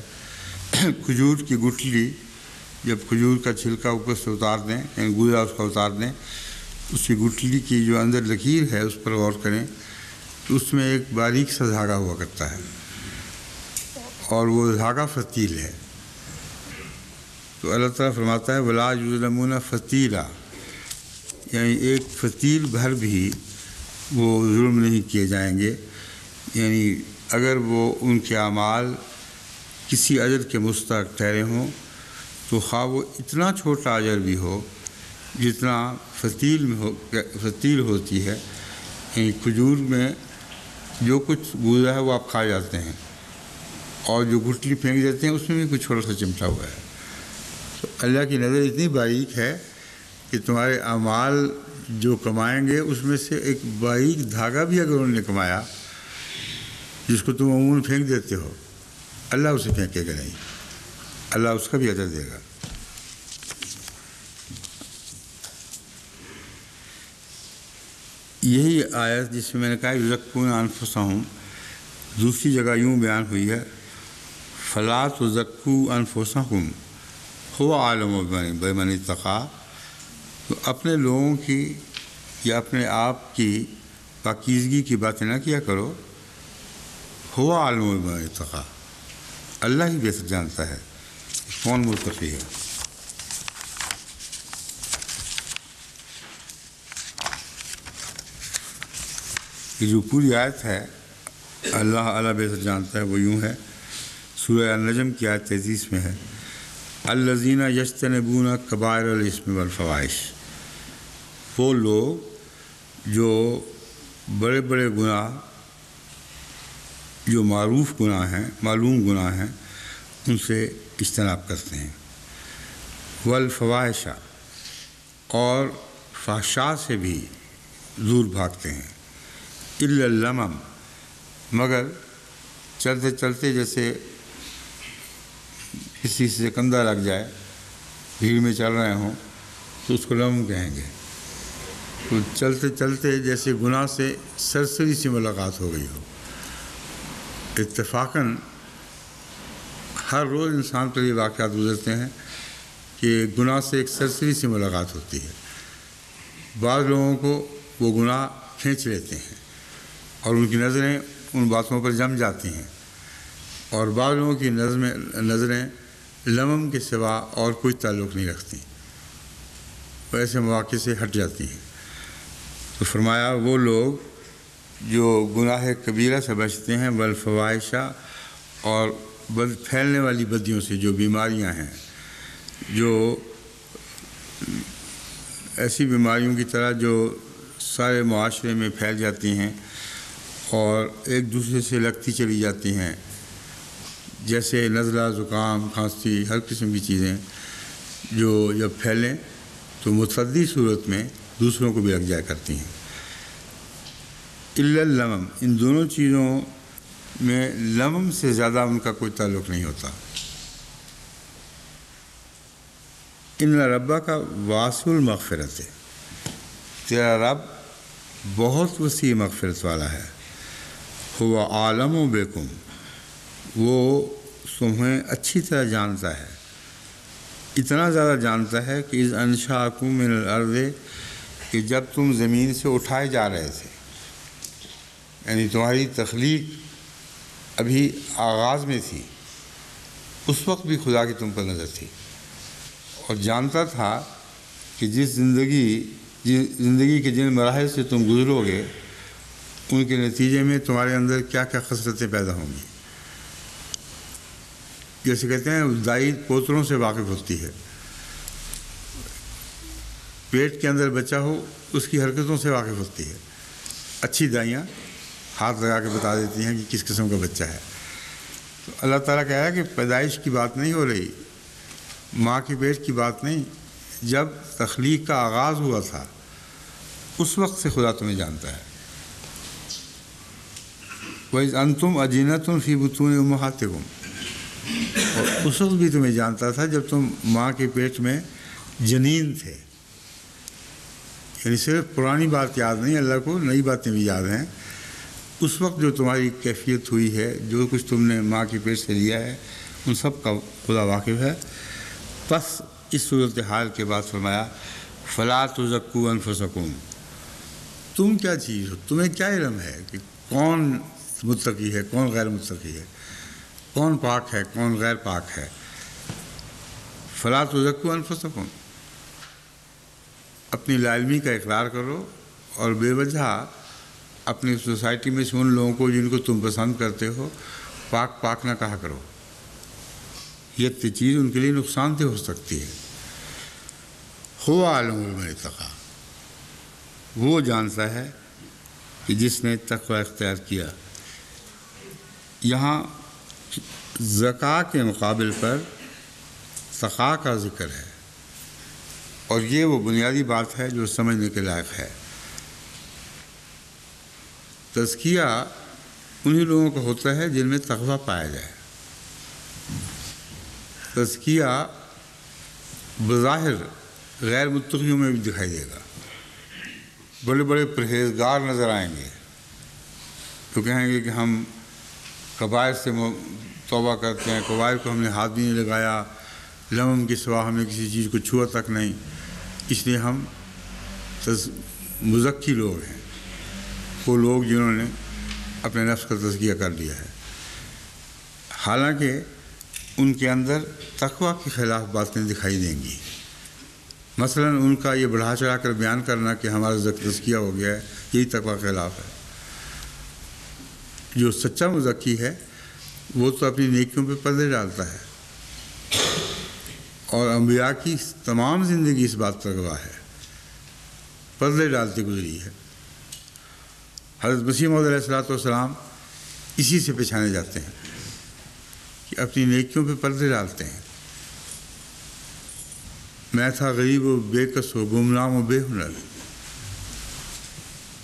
کھجور کی گٹلی، جب کھجور کا چھلکا اوپر سے اتار دیں، یعنی گودا اس کا اتار دیں، اس کی گٹلی کی جو اندر لکیر ہے اس پر غور کریں تو اس میں ایک باریک سا دھاگا ہوا کرتا ہے، اور وہ دھاگا فتیل ہے. تو اللہ تعالیٰ فرماتا ہے ولا یظلمون فتیلا، یعنی ایک فتیل بھر بھی وہ ظلم نہیں کیے جائیں گے. یعنی اگر وہ ان کے اعمال کسی اجر کے مستحق ٹھہرے ہوں تو خواہ وہ اتنا چھوٹا اجر بھی ہو جتنا فتیل ہوتی ہے، یعنی کھجور میں جو کچھ گودا ہے وہ آپ کھا جاتے ہیں، اور جو گٹلی پھینک دیتے ہیں اس میں بھی کچھ چھوٹا سا چمٹا ہوا ہے. تو اللہ کی نظر اتنی باریک ہے کہ تمہارے اعمال جو کمائیں گے اس میں سے ایک باریک دھاگا بھی اگر انہوں نے کمایا جس کو تم عموماً پھینک دیتے ہو، اللہ اسے پھینکے گا نہیں، اللہ اس کا بھی اجر دے گا. یہی آیت جس میں نے کہا یزکون انفسہم، دوسری جگہ یوں بیان ہوئی ہے فلا تزکوا انفسکم هو اعلم بمن اتقی. تو اپنے لوگوں کی یا اپنے آپ کی پاکیزگی کی باتیں نہ کیا کرو. هو اعلم بمن اتقی، اللہ ہی بہتر جانتا ہے کون متقی ہے. یہ جو پوری آیت ہے اللہ بہتر جانتا ہے، وہ یوں ہے. سورہ النجم کی آیت 33 میں ہے الذین یجتنبون کبائر الاسم والفواحش، وہ لوگ جو بڑے بڑے گناہ جو معروف گناہ ہیں، معلوم گناہ ہیں، ان سے اجتناب کرتے ہیں. والفواحش اور فحشاء سے بھی دور بھاگتے ہیں، الا اللمم مگر چلتے چلتے جیسے کسی سے کندھا لگ جائے، بھیڑ میں چل رہے ہوں تو اس کو لمم کہیں گے. تو چلتے چلتے جیسے گناہ سے سرسری سے ملاقات ہو گئی ہو. اتفاقاً ہر روز انسان پر یہ واقعات گزرتے ہیں کہ گناہ سے ایک سرسری سے ملاقات ہوتی ہے. بعض لوگوں کو وہ گناہ کھینچ لیتے ہیں اور ان کی نظریں ان باتوں پر جم جاتی ہیں، اور بعض لوگوں کی نظریں لمم کے سوا اور کوئی تعلق نہیں رکھتی، وہ ایسے مواقع سے ہٹ جاتی ہیں. تو فرمایا وہ لوگ جو گناہ کبیرہ سے بچتے ہیں، والفواحش اور پھیلنے والی بدیوں سے، جو بیماریاں ہیں، جو ایسی بیماریوں کی طرح جو سارے معاشرے میں پھیل جاتی ہیں اور ایک دوسرے سے لگتی چلی جاتی ہیں، جیسے نزلہ، زکام، کھانسی، ہر قسم کی چیزیں جو جب پھیلیں تو متعدی صورت میں دوسروں کو بھی لگ جایا کرتی ہیں. الا اللمم ان دونوں چیزوں میں لمم سے زیادہ ان کا کوئی تعلق نہیں ہوتا. ان ربک واسع المغفرت تیرا رب بہت وسیع مغفرت والا ہے. هو عالم بکم وہ تمہیں اچھی طرح جانتا ہے، اتنا زیادہ جانتا ہے کہ اذ انشاکم من الارض کہ جب تم زمین سے اٹھائے جا رہے تھے، یعنی تمہاری تخلیق ابھی آغاز میں تھی، اس وقت بھی خدا کی تم پر نظر تھی، اور جانتا تھا کہ جس زندگی کے جن مراحل سے تم گزرو گے ان کے نتیجے میں تمہارے اندر کیا کیا خصلتیں پیدا ہوں گی. جیسے کہتے ہیں دائی پوتروں سے واقف ہوتی ہے، پیٹ کے اندر بچہ ہو اس کی حرکتوں سے واقف ہوتی ہے. اچھی دائیاں ہاتھ لگا کے بتا دیتی ہیں کہ کس قسم کا بچہ ہے. تو اللہ تعالیٰ کہہ رہا ہے کہ پیدائش کی بات نہیں ہو رہی، ماں کے پیٹ کی بات نہیں، جب تخلیق کا آغاز ہوا تھا اس وقت سے خدا تمہیں جانتا ہے. وَإِذْ أَنْتُمْ أَجِنَّةٌ فِي بُطُونِ أُمَّهَاتِكُمْ اور اس وقت بھی تمہیں جانتا تھا جب تم ماں کے پیٹ میں جنین تھے. یعنی صرف پرانی بات یاد نہیں، اللہ کو نئی باتیں بھی یاد ہیں. اس وقت جو تمہاری کیفیت ہوئی ہے، جو کچھ تم نے ماں کے پیٹ سے لیا ہے، ان سب کا خدا واقف ہے. پس اس صورتحال کے بعد فرمایا فَلَا تُزَكُّوا أَنفُسَكُمْ تم کیا چیز ہو، تمہیں کیا علم ہے کہ کون متقی ہے، کون غیر متقی ہے، کون پاک ہے، کون غیر پاک ہے. فَلَا تُزَكُّوا أَنفُسَكُمْ اپنی لا علمی کا اقرار کرو اور بے وجہ اپنی سوسائٹی میں سے ان لوگوں کو جن کو تم پسند کرتے ہو پاک پاک نہ کہا کرو. یہ چیز ان کے لیے نقصان دہ ہو سکتی ہے. هو عالم بمن اتقى وہ جانتا ہے کہ جس نے تقوی اختیار کیا. یہاں زکا کے مقابل پر تقیٰ کا ذکر ہے، اور یہ وہ بنیادی بات ہے جو سمجھنے کے لائق ہے. تزکیہ انہی لوگوں کا ہوتا ہے جن میں تقوی پایا جائے. تزکیہ بظاہر غیر متقیوں میں بھی دکھائی دے گا. بڑے بڑے پرہیزگار نظر آئیں گے تو کہیں گے کہ ہم کبائر سے توبہ کرتے ہیں، کبائر کو ہم نے ہاتھ بھی نہیں لگایا، لمم کے سوا ہم نے کسی چیز کو چھوا تک نہیں، اس لیے ہم مزکی لوگ ہیں. وہ لوگ جنہوں نے اپنے نفس کا تزکیہ کر لیا ہے، حالانکہ ان کے اندر تقوی کے خلاف باتیں دکھائی دیں گی. مثلا ان کا یہ بڑھا چڑھا کر بیان کرنا کہ ہمارا تزکیہ ہو گیا ہے، یہی تقوی کے خلاف ہے. جو سچا مزکی ہے وہ تو اپنی نیکیوں پہ پردے ڈالتا ہے، اور انبیاء کی تمام زندگی اس بات پر گواہ ہے، پردے ڈالتے گزری ہے. حضرت مسیح موعود علیہ الصلوۃ والسلام اسی سے پہچانے جاتے ہیں کہ اپنی نیکیوں پہ پردے ڈالتے ہیں. میں تھا غریب و بے کس و گمنام و بے ہنر،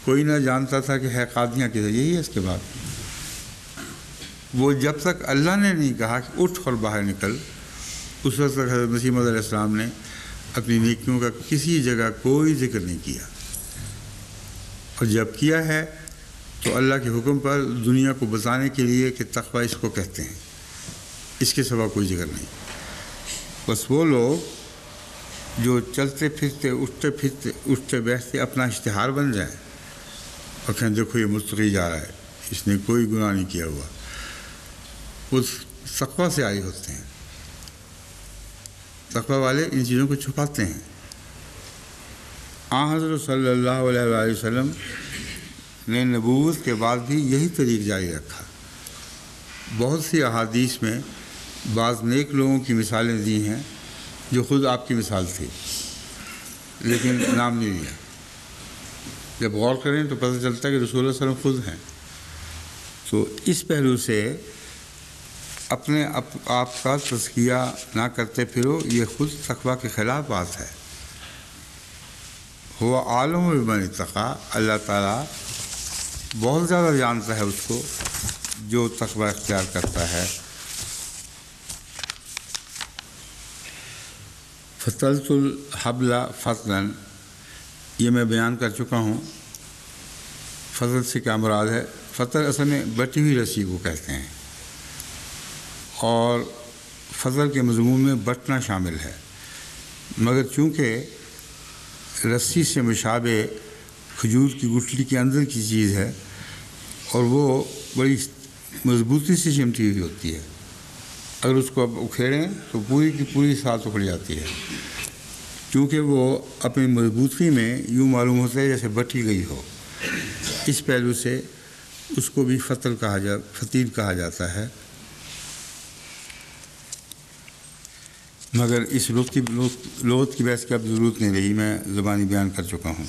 کوئی نہ جانتا تھا کہ ہے قادیاں کدھر، یہی ہے اس کے بعد۔ وہ جب تک اللہ نے نہیں کہا کہ اٹھ اور باہر نکل، اس وقت تک حضرت مسیح موعود علیہ السلام نے اپنی نیکیوں کا کسی جگہ کوئی ذکر نہیں کیا، اور جب کیا ہے تو اللہ کے حکم پر دنیا کو بتانے کے لیے کہ تقویٰ اس کو کہتے ہیں، اس کے سوا کوئی ذکر نہیں۔ بس وہ لوگ جو چلتے پھرتے اٹھتے بیٹھتے اپنا اشتہار بن جائیں اور کہیں دیکھو یہ متقی جا رہا ہے، اس نے کوئی گناہ نہیں کیا ہوا، وہ تقویٰ سے عاری ہوتے ہیں۔ تقویٰ والے ان چیزوں کو چھپاتے ہیں۔ حضرت صلی اللہ علیہ وآلہ وسلم نے نبوت کے بعد بھی یہی طریق جاری رکھا۔ بہت سی احادیث میں بعض نیک لوگوں کی مثالیں دی ہیں جو خود آپ کی مثال تھی، لیکن نام نہیں لیا۔ جب غور کریں تو پتہ چلتا ہے کہ رسول اللہ صلی اللہ علیہ وسلم خود ہیں۔ تو اس پہلو سے اپنے آپ کا تزکیہ نہ کرتے پھرو، یہ خود تقویٰ کے خلاف بات ہے۔ ہوا عالم بمن اتقیٰ، اللہ تعالیٰ بہت زیادہ جانتا ہے اس کو جو تقویٰ اختیار کرتا ہے۔ فَتَلْتُ الْحَبْلَ فَتْلًا، یہ میں بیان کر چکا ہوں۔ فضل سے کیا مراد ہے؟ فضل اصل میں بٹی ہوئی رسی کو کہتے ہیں، اور فضل کے مضمون میں بٹنا شامل ہے، مگر چونکہ رسی سے مشابہ کھجور کی گٹھلی کے اندر کی چیز ہے اور وہ بڑی مضبوطی سے چمٹی ہوئی ہوتی ہے، اگر اس کو اب اکھیڑیں تو پوری کی پوری ساتھ اکھڑ جاتی ہے، کیونکہ وہ اپنی مضبوطی میں یوں معلوم ہوتا ہے جیسے بٹی گئی ہو۔ اس پہلو سے اس کو بھی فتیل کہا جاتا ہے، مگر اس لغت کی بحث کی اب ضرورت نہیں رہی، میں زبانی بیان کر چکا ہوں۔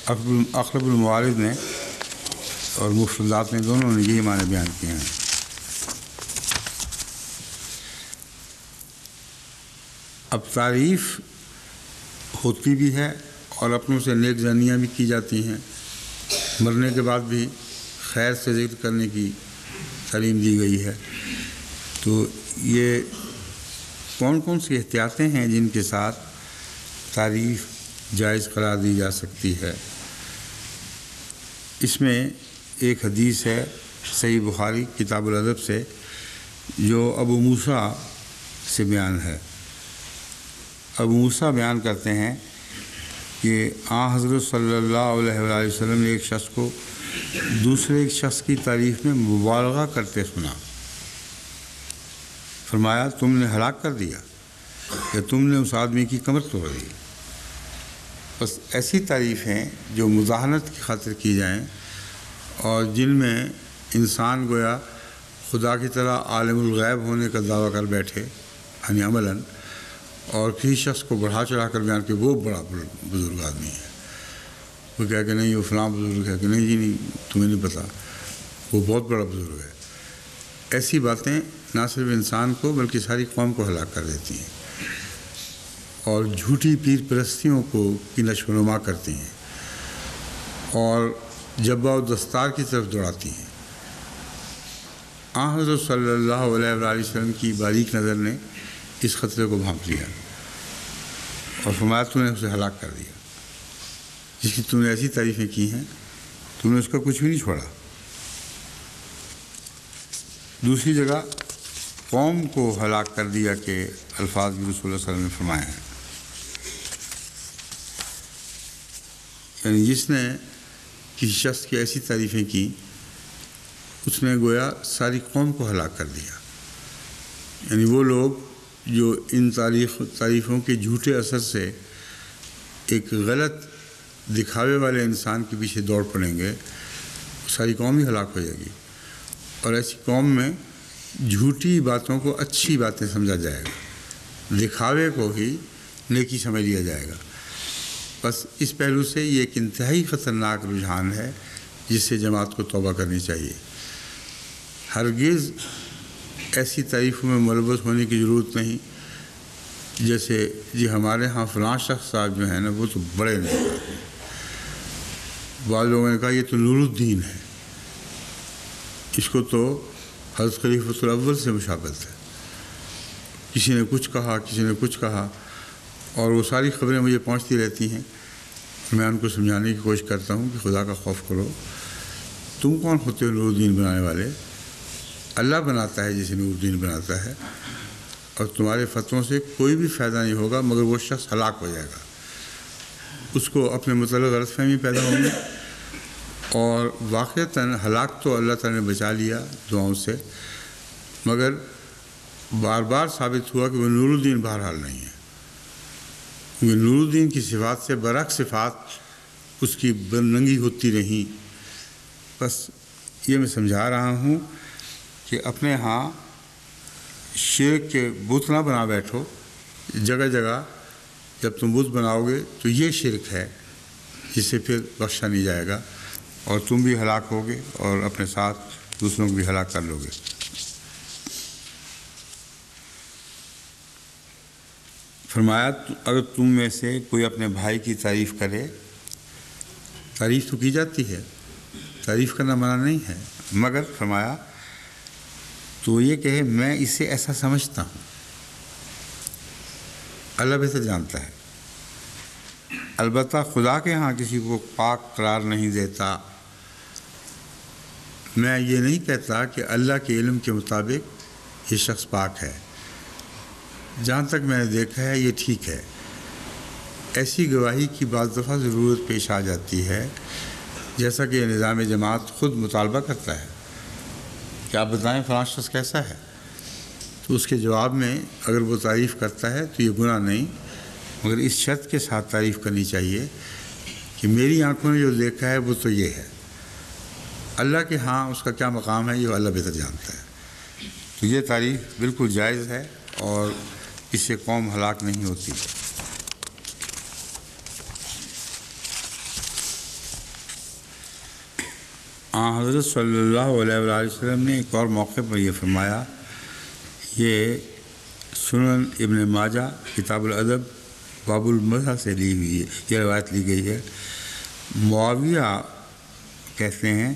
اقرب الموارد نے اور مفردات نے دونوں نے یہی معنی بیان کیے ہیں۔ اب تعریف ہوتی بھی ہے اور اپنوں سے نیک زنیاں بھی کی جاتی ہیں، مرنے کے بعد بھی خیر سے ذکر کرنے کی تعلیم دی گئی ہے۔ تو یہ کون کون سی احتیاطیں ہیں جن کے ساتھ تعریف جائز قرار دی جا سکتی ہے؟ اس میں ایک حدیث ہے صحیح بخاری کتاب الادب سے، جو ابو موسیٰ سے بیان ہے۔ ابو موسیٰ بیان کرتے ہیں کہ حضرت صلی اللہ علیہ وآلہ وسلم نے ایک شخص کو دوسرے ایک شخص کی تعریف میں مبالغہ کرتے سنا۔ فرمایا تم نے ہلاک کر دیا یا تم نے اس آدمی کی کمر توڑ دی۔ بس ایسی تعریفیں جو مزاحمت کی خاطر کی جائیں اور جن میں انسان گویا خدا کی طرح عالم الغیب ہونے کا دعویٰ کر بیٹھے، یعنی عملاً، اور کسی شخص کو بڑھا چڑھا کر بیان کہ وہ بڑا بزرگ آدمی ہے، وہ کہہ کہ نہیں وہ فلاں بزرگ ہے، کہ نہیں جی نہیں تمہیں نہیں پتہ وہ بہت بڑا بزرگ ہے۔ ایسی باتیں نہ صرف انسان کو بلکہ ساری قوم کو ہلاک کر دیتی ہیں اور جھوٹی پیر پرستیوں کی نشو و نما کرتی ہیں اور جبہ و دستار کی طرف دوڑاتی ہیں۔ حضرت صلی اللہ علیہ وآلہ وسلم کی باریک نظر نے اس خطرے کو بھانپ لیا اور فرمایا تم نے اسے ہلاک کر دیا، جس کی تم نے ایسی تعریفیں کی ہیں تم نے اس کا کچھ بھی نہیں چھوڑا۔ دوسری جگہ قوم کو ہلاک کر دیا کہ الفاظ بھی رسول اللہ صلی اللہ علیہ وسلم نے فرمائے ہیں، یعنی جس نے کسی شخص کی ایسی تعریفیں کی اس نے گویا ساری قوم کو ہلاک کر دیا۔ یعنی وہ لوگ جو ان تعریفوں کے جھوٹے اثر سے ایک غلط دکھاوے والے انسان کے پیچھے دوڑ پڑیں گے، ساری قوم ہی ہلاک ہو جائے گی، اور ایسی قوم میں جھوٹی باتوں کو اچھی باتیں سمجھا جائے گا، دکھاوے کو ہی نیکی سمجھ لیا جائے گا۔ بس اس پہلو سے یہ ایک انتہائی خطرناک رجحان ہے جس سے جماعت کو توبہ کرنی چاہیے۔ ہرگز ایسی تعریفوں میں ملوث ہونے کی ضرورت نہیں جیسے جی ہمارے ہاں فلاں شخص صاحب جو ہیں نا وہ تو بڑے نہیں. بعض لوگوں نے کہا یہ تو نور الدین ہے، اس کو تو حضرت خلیفۃ الاول سے مشابہت ہے. کسی نے کچھ کہا، کسی نے کچھ کہا، اور وہ ساری خبریں مجھے پہنچتی رہتی ہیں. میں ان کو سمجھانے کی کوشش کرتا ہوں کہ خدا کا خوف کرو، تم کون ہوتے ہو نور الدین بنانے والے؟ اللہ بناتا ہے جسے نور الدین بناتا ہے، اور تمہارے فتووں سے کوئی بھی فائدہ نہیں ہوگا مگر وہ شخص ہلاک ہو جائے گا. اس کو اپنے متعلق غلط فہمی پیدا ہوگی، اور واقعتاً ہلاک تو اللہ تعالیٰ نے بچا لیا دعاؤں سے، مگر بار بار ثابت ہوا کہ وہ نور الدین بہرحال نہیں ہے. کیونکہ نور الدین کی صفات سے برعکس صفات اس کی بدننگی ہوتی رہیں. بس یہ میں سمجھا رہا ہوں کہ اپنے ہاں شرک کے بت نہ بنا بیٹھو. جگہ جگہ جب تم بت بناؤ گے تو یہ شرک ہے جسے پھر بخشا نہیں جائے گا، اور تم بھی ہلاک ہوگے اور اپنے ساتھ دوسروں کو بھی ہلاک کر لو گے. فرمایا اگر تم میں سے کوئی اپنے بھائی کی تعریف کرے، تعریف تو کی جاتی ہے، تعریف کرنا منع نہیں ہے، مگر فرمایا تو یہ کہے میں اسے ایسا سمجھتا ہوں. اللہ بہتر جانتا ہے. البتہ خدا کے ہاں کسی کو پاک قرار نہیں دیتا. میں یہ نہیں کہتا کہ اللہ کے علم کے مطابق یہ شخص پاک ہے. جہاں تک میں نے دیکھا ہے یہ ٹھیک ہے. ایسی گواہی کی بعض دفعہ ضرورت پیش آ جاتی ہے، جیسا کہ نظام جماعت خود مطالبہ کرتا ہے کہ آپ بتائیں فلاں شخص کیسا ہے. تو اس کے جواب میں اگر وہ تعریف کرتا ہے تو یہ گناہ نہیں، مگر اس شرط کے ساتھ تعریف کرنی چاہیے کہ میری آنکھوں نے جو دیکھا ہے وہ تو یہ ہے. اللہ کے ہاں اس کا کیا مقام ہے یہ اللہ بہتر جانتا ہے. تو یہ تعریف بالکل جائز ہے اور اس سے قوم ہلاک نہیں ہوتی. حضرت صلی اللہ علیہ وآلہ وسلم نے ایک اور موقع پر یہ فرمایا. یہ سنن ابن ماجہ کتاب الادب باب المدح سے لی ہوئی ہے، یہ روایت لی گئی ہے. معاویہ کہتے ہیں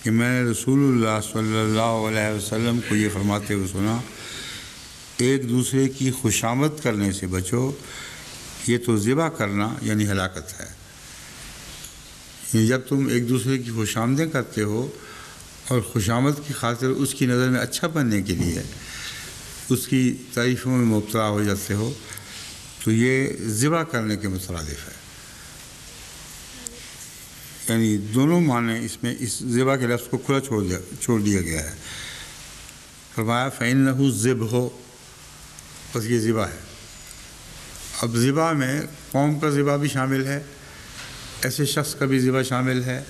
کہ میں نے رسول اللہ صلی اللہ علیہ وسلم کو یہ فرماتے ہوئے سنا، ایک دوسرے کی خوشامد کرنے سے بچو، یہ تو ذبح کرنا یعنی ہلاکت ہے. جب تم ایک دوسرے کی خوش آمدیں کرتے ہو اور خوشامد کی خاطر اس کی نظر میں اچھا بننے کے لیے اس کی تعریفوں میں مبتلا ہو جاتے ہو تو یہ ذبح کرنے کے مترادف ہے. یعنی دونوں معنی اس میں اس ذبح کے لفظ کو کھلا چھوڑ دیا گیا ہے. فرمایا فَإِنَّهُ ذِبْحُ، بس یہ ذبح ہے. اب ذبح میں قوم کا ذبح بھی شامل ہے، ایسے شخص کا بھی ذبح شامل ہے،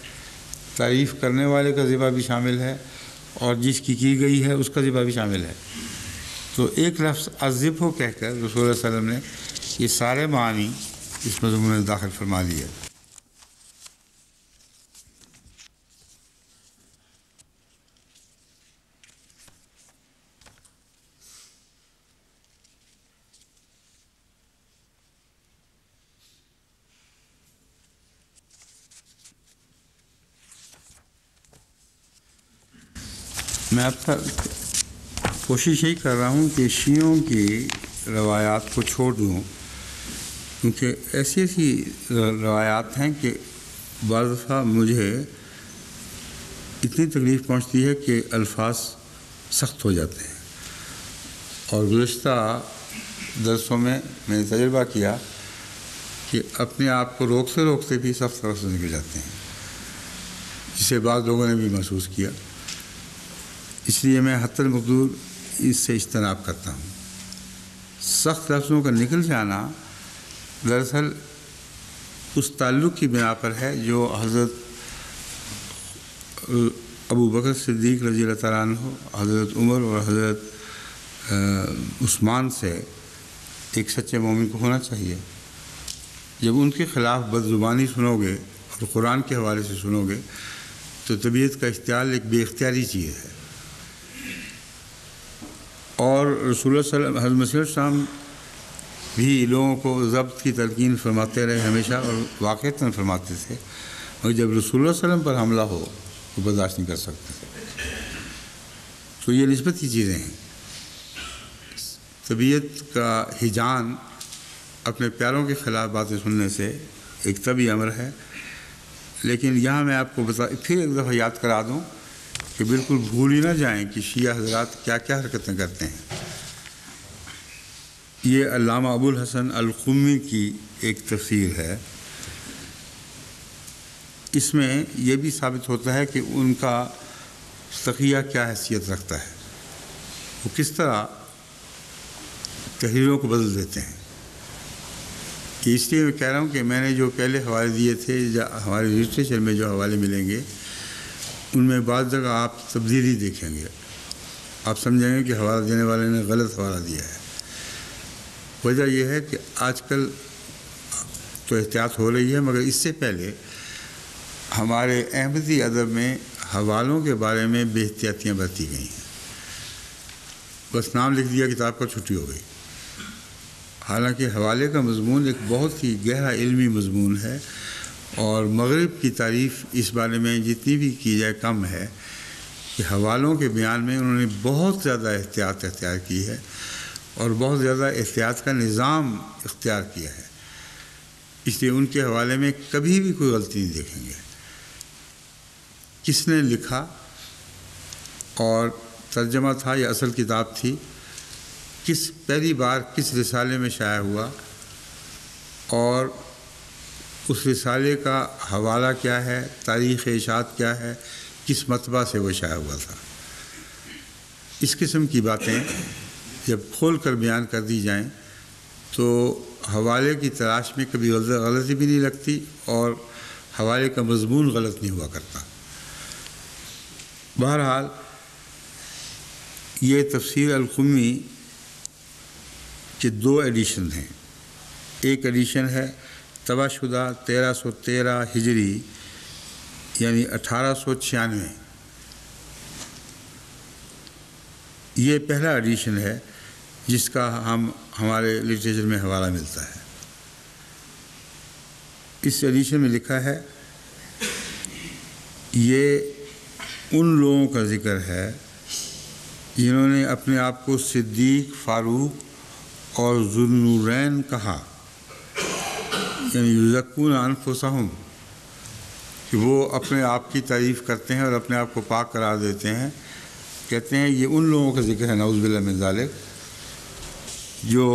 تعریف کرنے والے کا ذبح بھی شامل ہے، اور جس کی گئی ہے اس کا ذبح بھی شامل ہے. تو ایک لفظ الذبح کہہ کر رسول اللہ صلی اللہ علیہ وسلم نے یہ سارے معنی اس مضمون میں داخل فرما دیے. میں اب تک کوشش یہی کر رہا ہوں کہ شیعوں کی روایات کو چھوڑ دوں، کیونکہ ایسی ایسی روایات ہیں کہ بعض دفعہ مجھے اتنی تکلیف پہنچتی ہے کہ الفاظ سخت ہو جاتے ہیں. اور گزشتہ درسوں میں نے تجربہ کیا کہ اپنے آپ کو روکتے روکتے بھی سخت لفظ نکل جاتے ہیں، جسے بعض لوگوں نے بھی محسوس کیا. اس لیے میں حتی المقدور اس سے اجتناب کرتا ہوں. سخت لفظوں کا نکل جانا دراصل اس تعلق کی بنا پر ہے جو حضرت ابو بکر صدیق رضی اللہ تعالیٰ عنہ، حضرت عمر اور حضرت عثمان سے ایک سچے مومن کو ہونا چاہیے. جب ان کے خلاف بد زبانی سنو گے اور قرآن کے حوالے سے سنو گے تو طبیعت کا اشتعال ایک بے اختیاری چیز ہے. اور رسول اللہ صلی اللہ علیہ وسلم حضرت مسیح السلام بھی لوگوں کو ضبط کی تلقین فرماتے رہے ہمیشہ، اور واقعتاً فرماتے تھے، اور جب رسول اللہ صلی اللہ علیہ وسلم پر حملہ ہو تو برداشت نہیں کر سکتے تھے۔ تو یہ نسبتی چیزیں ہیں۔ طبیعت کا ہجان اپنے پیاروں کے خلاف باتیں سننے سے ایک طبعی امر ہے، لیکن یہاں میں آپ کو پھر ایک دفعہ یاد کرا دوں کہ بالکل بھول ہی نہ جائیں کہ شیعہ حضرات کیا کیا حرکتیں کرتے ہیں۔ یہ علامہ ابو الحسن القمی کی ایک تفسیر ہے، اس میں یہ بھی ثابت ہوتا ہے کہ ان کا تقیہ کیا حیثیت رکھتا ہے، وہ کس طرح تحریروں کو بدل دیتے ہیں۔ کہ اس لیے میں کہہ رہا ہوں کہ میں نے جو پہلے حوالے دیے تھے، ہمارے لٹریچر میں جو حوالے ملیں گے ان میں بعض جگہ آپ تبدیلی دیکھیں گے، آپ سمجھیں گے کہ حوالہ دینے والے نے غلط حوالہ دیا ہے۔ وجہ یہ ہے کہ آج کل تو احتیاط ہو رہی ہے، مگر اس سے پہلے ہمارے احمدی ادب میں حوالوں کے بارے میں بے احتیاطیاں برتی گئی ہیں۔ بس نام لکھ دیا کتاب کا، چھٹی ہو گئی، حالانکہ حوالے کا مضمون ایک بہت ہی گہرا علمی مضمون ہے، اور مغرب کی تعریف اس بارے میں جتنی بھی کی جائے کم ہے کہ حوالوں کے بیان میں انہوں نے بہت زیادہ احتیاط اختیار کی ہے، اور بہت زیادہ احتیاط کا نظام اختیار کیا ہے۔ اس لیے ان کے حوالے میں کبھی بھی کوئی غلطی نہیں دیکھیں گے۔ کس نے لکھا اور ترجمہ تھا یا اصل کتاب تھی، کس پہلی بار کس رسالے میں شائع ہوا، اور اس رسالے کا حوالہ کیا ہے، تاریخ اشاعت کیا ہے، کس مطبع سے وہ شائع ہوا تھا۔ اس قسم کی باتیں جب کھول کر بیان کر دی جائیں تو حوالے کی تلاش میں کبھی غلطی بھی نہیں لگتی، اور حوالے کا مضمون غلط نہیں ہوا کرتا۔ بہرحال یہ تفسیر القمی کے 2 ایڈیشن ہیں۔ ایک ایڈیشن ہے طبع شدہ 1313 ہجری یعنی 1896، یہ پہلا ایڈیشن ہے جس کا ہمارے لٹریچر میں حوالہ ملتا ہے۔ اس ایڈیشن میں لکھا ہے، یہ ان لوگوں کا ذکر ہے جنہوں نے اپنے آپ کو صدیق، فاروق اور ذوالنورین کہا، یعنی یزکون انفسہم، کہ وہ اپنے آپ کی تعریف کرتے ہیں اور اپنے آپ کو پاک قرار دیتے ہیں۔ کہتے ہیں یہ ان لوگوں کا ذکر ہے، نعوذ باللہ من ذالک، جو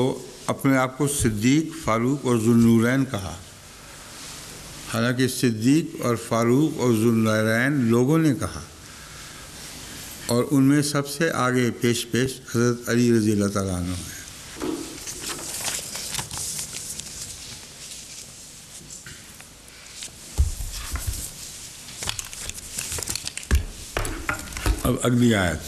اپنے آپ کو صدیق، فاروق اور ذوالنورین کہا، حالانکہ صدیق اور فاروق اور ذوالنورین لوگوں نے کہا، اور ان میں سب سے آگے پیش حضرت علی رضی اللہ تعالیٰ عنہ ہیں۔ اب اگلی آیت،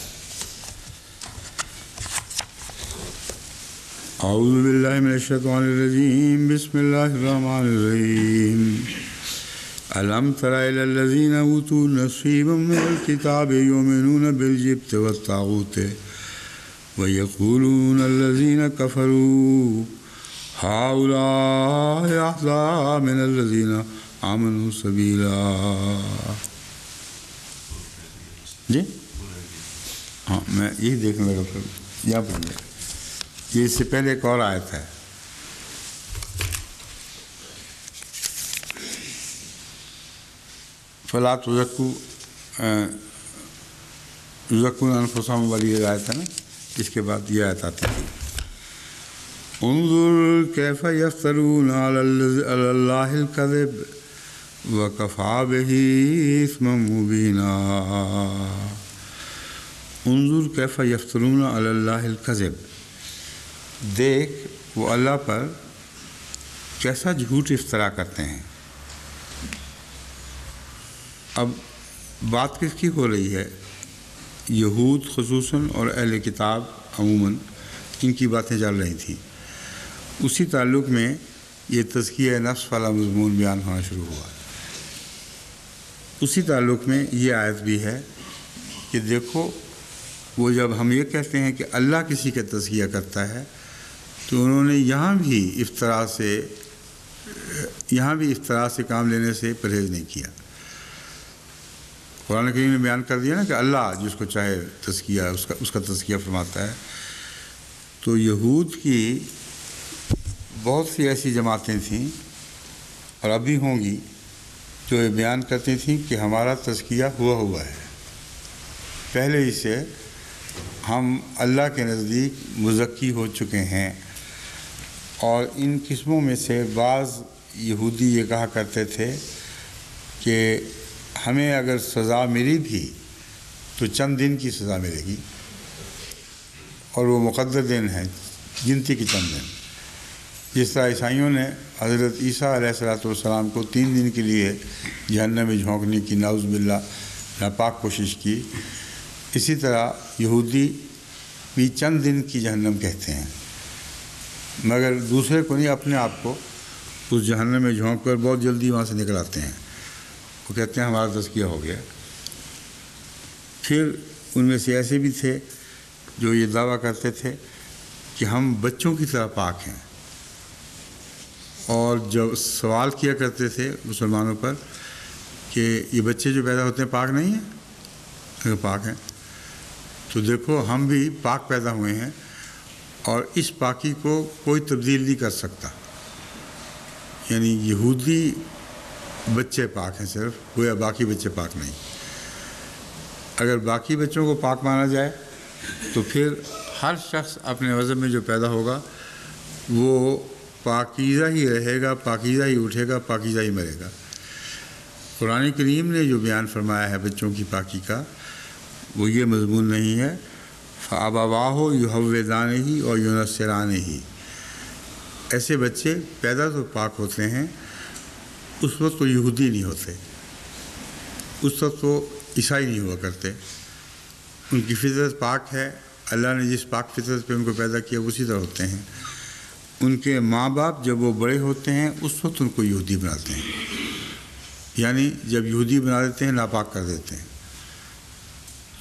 اعوذ باللہ من الشیطان الرجیم، بسم اللہ الرحمن الرحیم، الم تر الی الذین اوتوا نصیبا من الکتاب یؤمنون بالجبت والطاغوت ویقولون الذین کفروا ہؤلاء احزاب من الذین آمنوا سبیلا۔ جی ہاں، میں یہی دیکھنے لگا، پھر یہاں پر یہ اس سے پہلے ایک اور آیت ہے، فلا تزکوا یزکون انفسہم والی آیت ہے نا، اس کے بعد یہ آیت آتی تھی، انظر کیف یفترون علی اللہ الکذب وکفی بہ اثما مبینا۔ انظر کیف یفترون علی اللہ الکذب، دیکھ وہ اللہ پر کیسا جھوٹ افطرا کرتے ہیں۔ اب بات کس کی ہو رہی ہے؟ یہود خصوصاً اور اہل کتاب عموماً، ان کی باتیں چل رہی تھیں۔ اسی تعلق میں یہ تزکیہ نفس والا مضمون بیان ہونا شروع ہوا۔ اسی تعلق میں یہ آیت بھی ہے کہ دیکھو وہ جب ہم یہ کہتے ہیں کہ اللہ کسی کا تزکیہ کرتا ہے تو انہوں نے یہاں بھی افطرا سے کام لینے سے پرہیز نہیں کیا۔ قرآن کریم نے بیان کر دیا نا کہ اللہ جس کو چاہے تزکیہ اس کا تزکیہ فرماتا ہے۔ تو یہود کی بہت سی ایسی جماعتیں تھیں اور ابھی ہوں گی جو یہ بیان کرتی تھیں کہ ہمارا تزکیہ ہوا ہے، پہلے ہی سے ہم اللہ کے نزدیک مزکی ہو چکے ہیں۔ اور ان قسموں میں سے بعض یہودی یہ کہا کرتے تھے کہ ہمیں اگر سزا ملی بھی تو چند دن کی سزا ملے گی، اور وہ مقدر دن ہے، گنتی کے چند دن۔ جس طرح عیسائیوں نے حضرت عیسیٰ علیہ السلام کو 3 دن کے لیے جہنم میں جھونکنے کی نعوذ باللہ ناپاک کوشش کی، اسی طرح یہودی بھی چند دن کی جہنم کہتے ہیں، مگر دوسرے کو نہیں، اپنے آپ کو اس جہنم میں جھونک کر بہت جلدی وہاں سے نکل آتے ہیں۔ وہ کہتے ہیں ہمارا تزکیہ ہو گیا۔ پھر ان میں سے ایسے بھی تھے جو یہ دعویٰ کرتے تھے کہ ہم بچوں کی طرح پاک ہیں، اور جب سوال کیا کرتے تھے مسلمانوں پر کہ یہ بچے جو پیدا ہوتے ہیں پاک نہیں ہیں؟ اگر پاک ہیں تو دیکھو ہم بھی پاک پیدا ہوئے ہیں، اور اس پاکی کو کوئی تبدیل نہیں کر سکتا۔ یعنی یہودی بچے پاک ہیں صرف، گویا باقی بچے پاک نہیں۔ اگر باقی بچوں کو پاک مانا جائے تو پھر ہر شخص اپنے وضع میں جو پیدا ہوگا وہ پاکیزہ ہی رہے گا، پاکیزہ ہی اٹھے گا، پاکیزہ ہی مرے گا۔ قرآن کریم نے جو بیان فرمایا ہے بچوں کی پاکی کا، وہ یہ مضمون نہیں ہے فَأَبَوَاهُ يُحَوِّدَانِهِ اور يُنَصِّرَانِهِ۔ ایسے بچے پیدا تو پاک ہوتے ہیں، اس وقت تو یہودی نہیں ہوتے، اس وقت تو عیسائی نہیں ہوا کرتے، ان کی فطرت پاک ہے، اللہ نے جس پاک فطرت پہ ان کو پیدا کیا اسی طرح ہوتے ہیں۔ ان کے ماں باپ جب وہ بڑے ہوتے ہیں اس وقت ان کو یہودی بناتے ہیں، یعنی جب یہودی بنا دیتے ہیں ناپاک کر دیتے ہیں،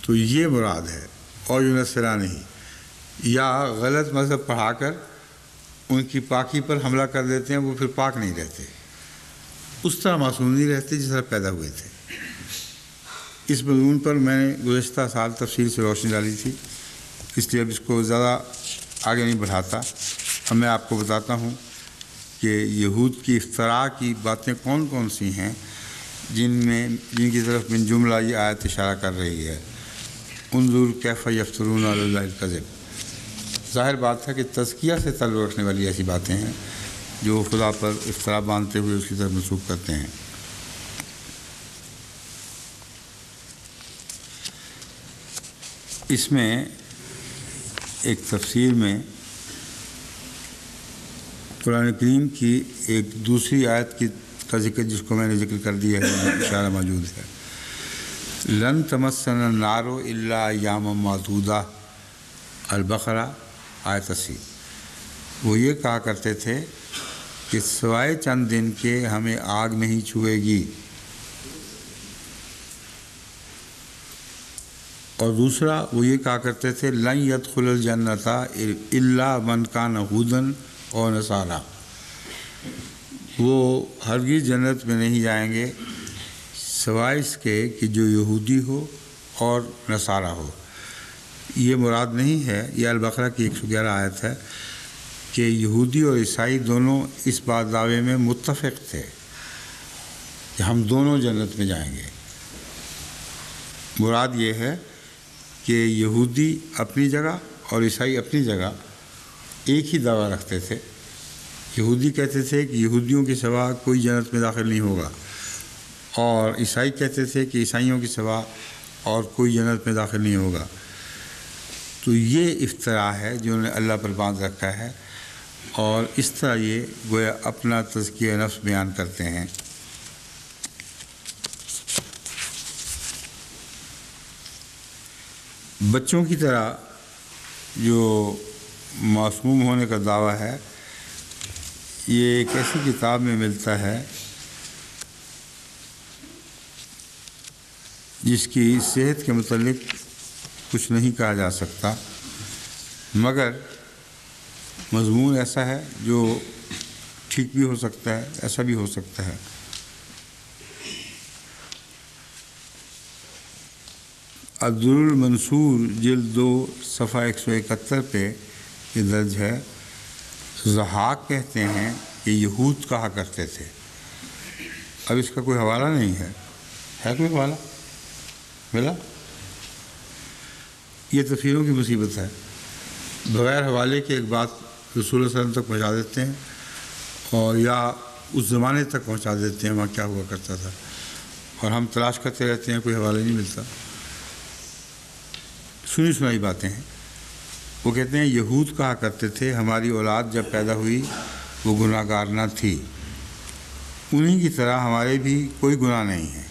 تو یہ مراد ہے۔ اور یونسرانی، یا غلط مذہب پڑھا کر ان کی پاکی پر حملہ کر دیتے ہیں، وہ پھر پاک نہیں رہتے، اس طرح معصوم نہیں رہتے جس طرح پیدا ہوئے تھے۔ اس مضمون پر میں نے گزشتہ سال تفصیل سے روشنی ڈالی تھی، اس لیے اب اس کو زیادہ آگے نہیں بڑھاتا۔ اب میں آپ کو بتاتا ہوں کہ یہود کی افتراء کی باتیں کون کون سی ہیں جن کی طرف من جملہ یہ آیت اشارہ کر رہی ہے۔ انظر کیف یفترون علی اللہ الکذب۔ ظاہر بات ہے کہ تزکیہ سے تعلق رکھنے والی ایسی باتیں ہیں جو خدا پر افتراء باندھتے ہوئے اس کی طرف منسوب کرتے ہیں۔ اس میں ایک تفسیر میں قرآن کریم کی ایک دوسری آیت کا ذکر، جس کو میں نے ذکر کر دیا ہے، اشارہ موجود ہے۔ لن تمسنا النار الا ایاما معدودہ، البقرہ آیت 80۔ وہ یہ کہا کرتے تھے کہ سوائے چند دن کے ہمیں آگ نہیں چھوئے گی، اور دوسرا وہ یہ کہا کرتے تھے لن يدخل الجنۃ الا من کان ہودًا اور نصارا، وہ ہرگز جنت میں نہیں جائیں گے سوائے اس کے کہ جو یہودی ہو اور نصارہ ہو۔ یہ مراد نہیں ہے، یہ البقرہ کی 111 آیت ہے کہ یہودی اور عیسائی دونوں اس بات دعوے میں متفق تھے کہ ہم دونوں جنت میں جائیں گے۔ مراد یہ ہے کہ یہودی اپنی جگہ اور عیسائی اپنی جگہ ایک ہی دعویٰ رکھتے تھے۔ یہودی کہتے تھے کہ یہودیوں کے سوا کوئی جنت میں داخل نہیں ہوگا، اور عیسائی کہتے تھے کہ عیسائیوں کے سوا اور کوئی جنت میں داخل نہیں ہوگا۔ تو یہ افتراء ہے جو انہوں نے اللہ پر باندھ رکھا ہے، اور اس طرح یہ گویا اپنا تزکیہ نفس بیان کرتے ہیں۔ بچوں کی طرح جو معصوم ہونے کا دعویٰ ہے، یہ ایک ایسی کتاب میں ملتا ہے جس کی صحت کے متعلق کچھ نہیں کہا جا سکتا، مگر مضمون ایسا ہے جو ٹھیک بھی ہو سکتا ہے، ایسا بھی ہو سکتا ہے۔ الدر المنصور جلد 2 صفحہ 171 پہ یہ درج ہے، ضحاک کہتے ہیں کہ یہود کہا کرتے تھے۔ اب اس کا کوئی حوالہ نہیں ہے کوئی حوالہ ملا؟ یہ تفسیروں کی مصیبت ہے، بغیر حوالے کے ایک بات رسول اللہ صلی اللہ علیہ وسلم تک پہنچا دیتے ہیں، اور یا اس زمانے تک پہنچا دیتے ہیں وہاں کیا ہوا کرتا تھا، اور ہم تلاش کرتے رہتے ہیں، کوئی حوالہ نہیں ملتا۔ سنی سنائی باتیں ہیں۔ وہ کہتے ہیں یہود کہا کرتے تھے ہماری اولاد جب پیدا ہوئی وہ گناہ گار نہ تھی، انہی کی طرح ہمارے بھی کوئی گناہ نہیں ہے،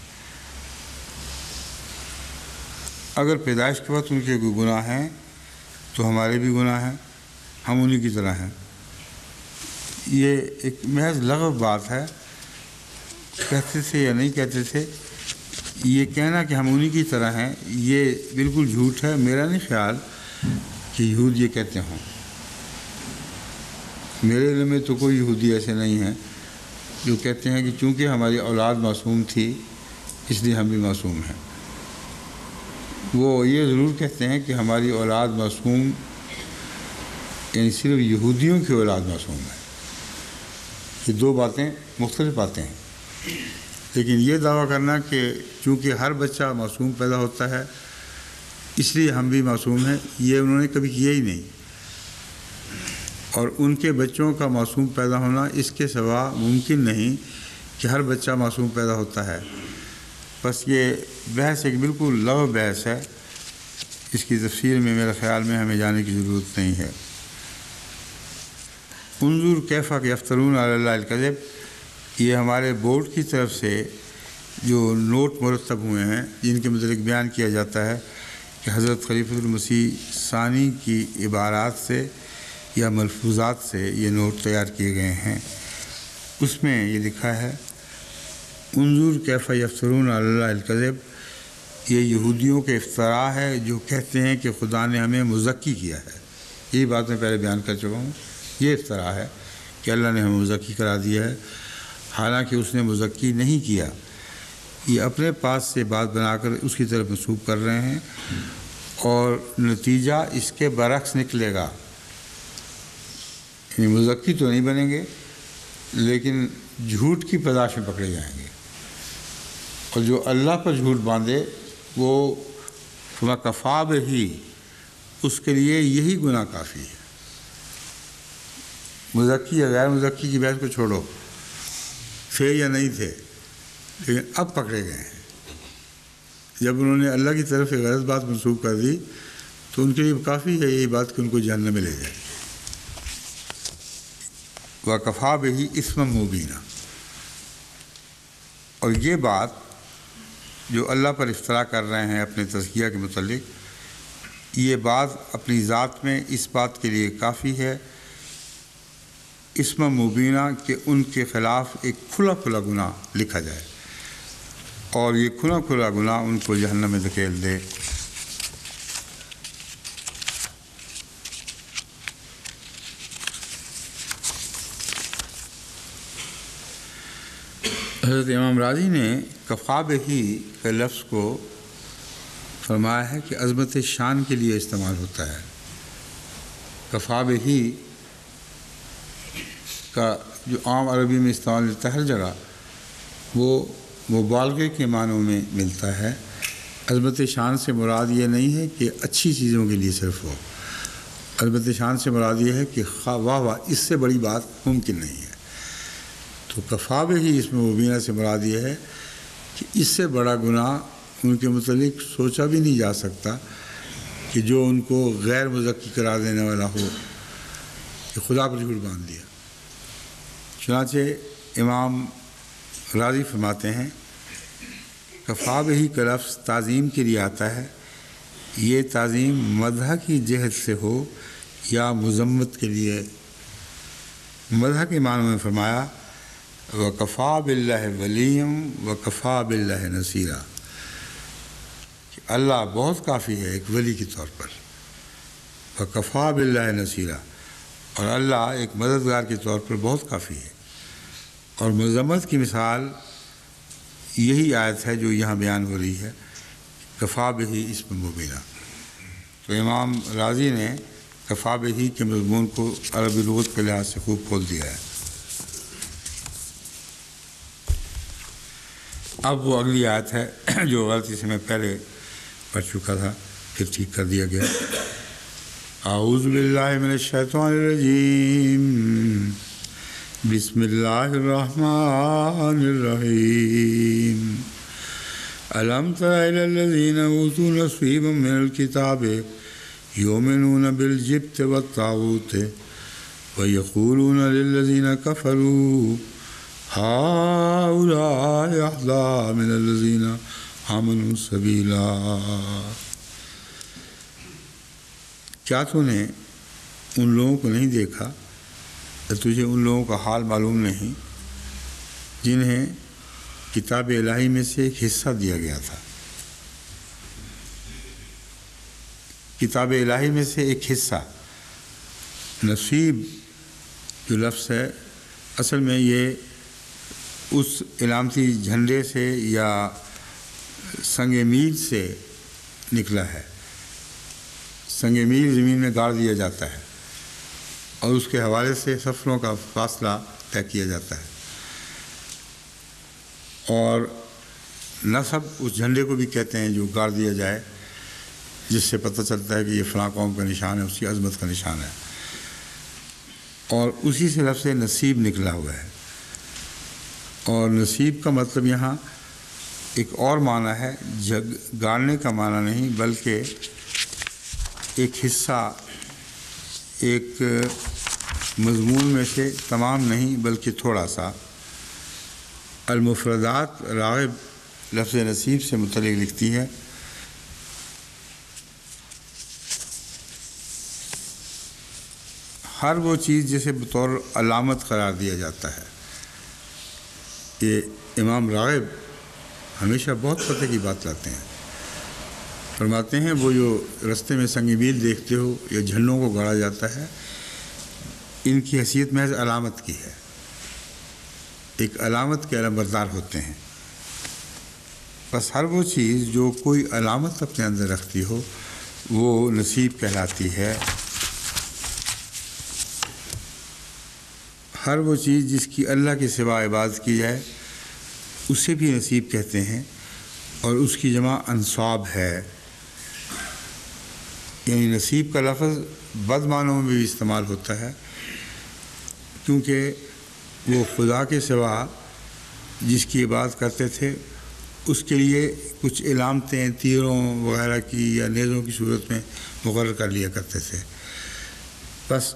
اگر پیدائش کے وقت ان کے کوئی گناہ ہیں تو ہمارے بھی گناہ ہیں، ہم انہی کی طرح ہیں۔ یہ ایک محض لغو بات ہے، کہتے تھے یا نہیں کہتے تھے، یہ کہنا کہ ہم انہی کی طرح ہیں یہ بالکل جھوٹ ہے۔ میرا نہیں خیال کہ یہود یہ کہتے ہوں، میرے علم میں تو کوئی یہودی ایسے نہیں ہیں جو کہتے ہیں کہ چونکہ ہماری اولاد معصوم تھی اس لیے ہم بھی معصوم ہیں۔ وہ یہ ضرور کہتے ہیں کہ ہماری اولاد معصوم، یعنی صرف یہودیوں کی اولاد معصوم ہے۔ یہ دو باتیں مختلف باتیں ہیں، لیکن یہ دعویٰ کرنا کہ چونکہ ہر بچہ معصوم پیدا ہوتا ہے اس لیے ہم بھی معصوم ہیں، یہ انہوں نے کبھی کیا ہی نہیں، اور ان کے بچوں کا معصوم پیدا ہونا اس کے سوا ممکن نہیں کہ ہر بچہ معصوم پیدا ہوتا ہے۔ بس یہ بحث ایک بالکل لغو بحث ہے، اس کی تفسیر میں میرے خیال میں ہمیں جانے کی ضرورت نہیں ہے۔ انظر کیف یفترون علی اللہ الکذب، یہ ہمارے بورڈ کی طرف سے جو نوٹ مرتب ہوئے ہیں جن کے متعلق بیان کیا جاتا ہے کہ حضرت خلیفۃ المسیح ثانی کی عبارات سے یا ملفوظات سے یہ نوٹ تیار کیے گئے ہیں۔ اس میں یہ لکھا ہے انظر کیف یفترون علی اللہ الکذب، یہ یہودیوں کے افطراء ہے جو کہتے ہیں کہ خدا نے ہمیں مزکی کیا ہے۔ یہی بات میں پہلے بیان کر چکا ہوں، یہ افطراء ہے کہ اللہ نے ہمیں مزکی کرا دیا ہے، حالانکہ اس نے مزکی نہیں کیا، یہ اپنے پاس سے بات بنا کر اس کی طرف منسوب کر رہے ہیں، اور نتیجہ اس کے برعکس نکلے گا، یعنی مزکی تو نہیں بنیں گے لیکن جھوٹ کی پاداش میں پکڑے جائیں گے، اور جو اللہ پر جھوٹ باندھے وہ فَمَكَفَىٰ بِهِ، اس کے لیے یہی گناہ کافی ہے۔ مزکی یا غیر مزکی کی بحث کو چھوڑو، تھے یا نہیں تھے، لیکن اب پکڑے گئے ہیں۔ جب انہوں نے اللہ کی طرف ایک غلط بات منسوب کر دی تو ان کے لیے کافی ہے یہی بات کہ ان کو جہنم میں لے جائے۔ وَكَفَىٰ بِهِ إِثْمًا مُبِينًا، اور یہ بات جو اللہ پر افتراء کر رہے ہیں اپنے تزکیہ کے متعلق، یہ بات اپنی ذات میں اس بات کے لیے کافی ہے اسم مبینہ کہ ان کے خلاف ایک کھلا کھلا گناہ لکھا جائے، اور یہ کھلا کھلا گناہ ان کو جہنم میں دھکیل دے۔ حضرت امام راضی نے کفا بہی کے لفظ کو فرمایا ہے کہ عظمت شان کے لیے استعمال ہوتا ہے۔ کفا بہی کا جو عام عربی میں استعمال ملتا ہے ہر جگہ، وہ مبالغے کے معنوں میں ملتا ہے۔ عظمت شان سے مراد یہ نہیں ہے کہ اچھی چیزوں کے لیے صرف ہو، عظمت شان سے مراد یہ ہے کہ واہ واہ اس سے بڑی بات ممکن نہیں ہے۔ تو کفا بہی اس میں مبینہ سے مراد یہ ہے کہ اس سے بڑا گناہ ان کے متعلق سوچا بھی نہیں جا سکتا کہ جو ان کو غیر مزکی قرار دینے والا ہو، کہ خدا پر جھوٹ باندھ دیا۔ چنانچہ امام راضی فرماتے ہیں کفا بہی کا لفظ تعظیم کے لیے آتا ہے، یہ تعظیم مدح کی جہت سے ہو یا مذمت کے لیے۔ مدح کے معنی میں فرمایا وَكَفَىٰ بِاللَّهِ وَلِيًّا وَكَفَىٰ بِاللَّهِ نَصِيرًا، کہ اللہ بہت کافی ہے ایک ولی کے طور پر، وکفا باللہ نصیرا، اور اللہ ایک مددگار کے طور پر بہت کافی ہے۔ اور مذمت کی مثال یہی آیت ہے جو یہاں بیان ہو رہی ہے، کفا بہ اسم مبینہ۔ تو امام راضی نے کفا بہ کے مضمون کو عربی لغت کے لحاظ سے خوب کھول دیا ہے۔ اب وہ اگلی آیت ہے جو غلطی سے میں پہلے پڑھ چکا تھا، پھر ٹھیک کر دیا گیا۔ اعوذ باللہ من الشیطان الرجیم، بسم اللہ الرحمن الرحیم۔ الم تر الی الذین اوتوا نصیبا من الکتاب یؤمنون بالجبت والطاغوت ویقولون للذین کفروا هؤلاء اهدی من الذین آمنوا سبیلا۔ کیا تو نے ان لوگوں کو نہیں دیکھا، تجھے ان لوگوں کا حال معلوم نہیں جنہیں کتاب الہی میں سے ایک حصہ دیا گیا تھا؟ کتاب الہی میں سے ایک حصہ، نصیب جو لفظ ہے اصل میں یہ اس علامتی جھنڈے سے یا سنگ میل سے نکلا ہے۔ سنگ میل زمین میں گاڑ دیا جاتا ہے اور اس کے حوالے سے سفروں کا فاصلہ طے کیا جاتا ہے، اور نسب اس جھنڈے کو بھی کہتے ہیں جو گاڑ دیا جائے، جس سے پتہ چلتا ہے کہ یہ فلاں قوم کا نشان ہے، اس کی عظمت کا نشان ہے، اور اسی سے لفظ نصیب نکلا ہوا ہے۔ اور نصیب کا مطلب یہاں ایک اور معنی ہے، گاڑنے کا معنی نہیں بلکہ ایک حصہ، ایک مضمون میں سے تمام نہیں بلکہ تھوڑا سا۔ المفردات راغب لفظ نصیب سے متعلق لکھتی ہے، ہر وہ چیز جسے بطور علامت قرار دیا جاتا ہے۔ یہ امام راغب ہمیشہ بہت پتہ کی بات لاتے ہیں، فرماتے ہیں وہ جو رستے میں سنگ میل دیکھتے ہو یا جھنڈوں کو گاڑا جاتا ہے، ان کی حیثیت محض علامت کی ہے، ایک علامت کے علمبردار ہوتے ہیں۔ بس ہر وہ چیز جو کوئی علامت اپنے اندر رکھتی ہو وہ نصیب کہلاتی ہے۔ ہر وہ چیز جس کی اللہ کے سوا عبادت کی جائے اسے بھی نصیب کہتے ہیں، اور اس کی جمع انصاب ہے۔ یعنی نصیب کا لفظ بد معنوں میں بھی استعمال ہوتا ہے، کیونکہ وہ خدا کے سوا جس کی عبادت کرتے تھے اس کے لیے کچھ علامتیں تیروں وغیرہ کی یا نیزوں کی صورت میں مقرر کر لیا کرتے تھے۔ بس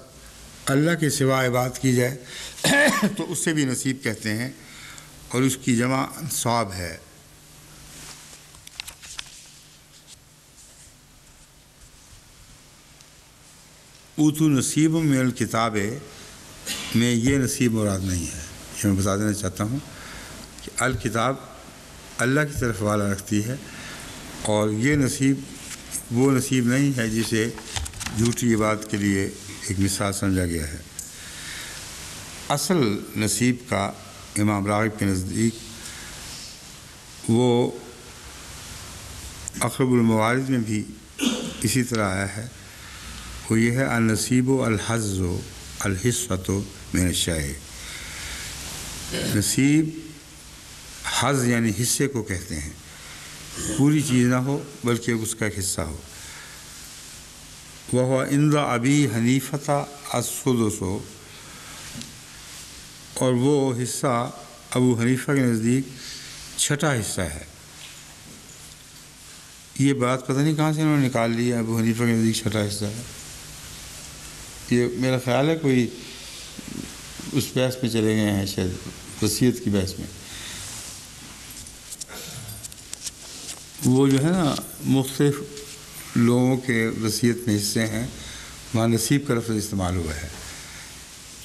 اللہ کے سوا عبادت کی جائے تو اس سے بھی نصیب کہتے ہیں، اور اس کی جمع انصاب ہے۔ اوتو نصیب من الکتاب میں یہ نصیب مراد نہیں ہے، یہ میں بتا دینا چاہتا ہوں کہ الکتاب اللہ کی طرف والا رکھتی ہے، اور یہ نصیب وہ نصیب نہیں ہے جسے جھوٹی عبادت کے لیے ایک مثال سمجھا گیا ہے۔ اصل نصیب کا امام راغب کے نزدیک وہ اقرب الموارد میں بھی اسی طرح آیا ہے، وہ یہ ہے النصیب الحظ الحصۃ من الشیء۔ نصیب حظ یعنی حصے کو کہتے ہیں، پوری چیز نہ ہو بلکہ اس کا ایک حصہ ہو۔ وہ عند ابی حنیفہ السدس، اور وہ حصہ ابو حنیفہ کے نزدیک چھٹا حصہ ہے۔ یہ بات پتہ نہیں کہاں سے انہوں نے نکال لی ہے، ابو حنیفہ کے نزدیک چھٹا حصہ ہے۔ یہ میرا خیال ہے کوئی اس بحث میں چلے گئے ہیں، شاید وصیت کی بحث میں۔ وہ جو ہے نا مختلف لوگوں کے وصیت میں حصے ہیں، وہاں نصیب کا لفظ استعمال ہوا ہے۔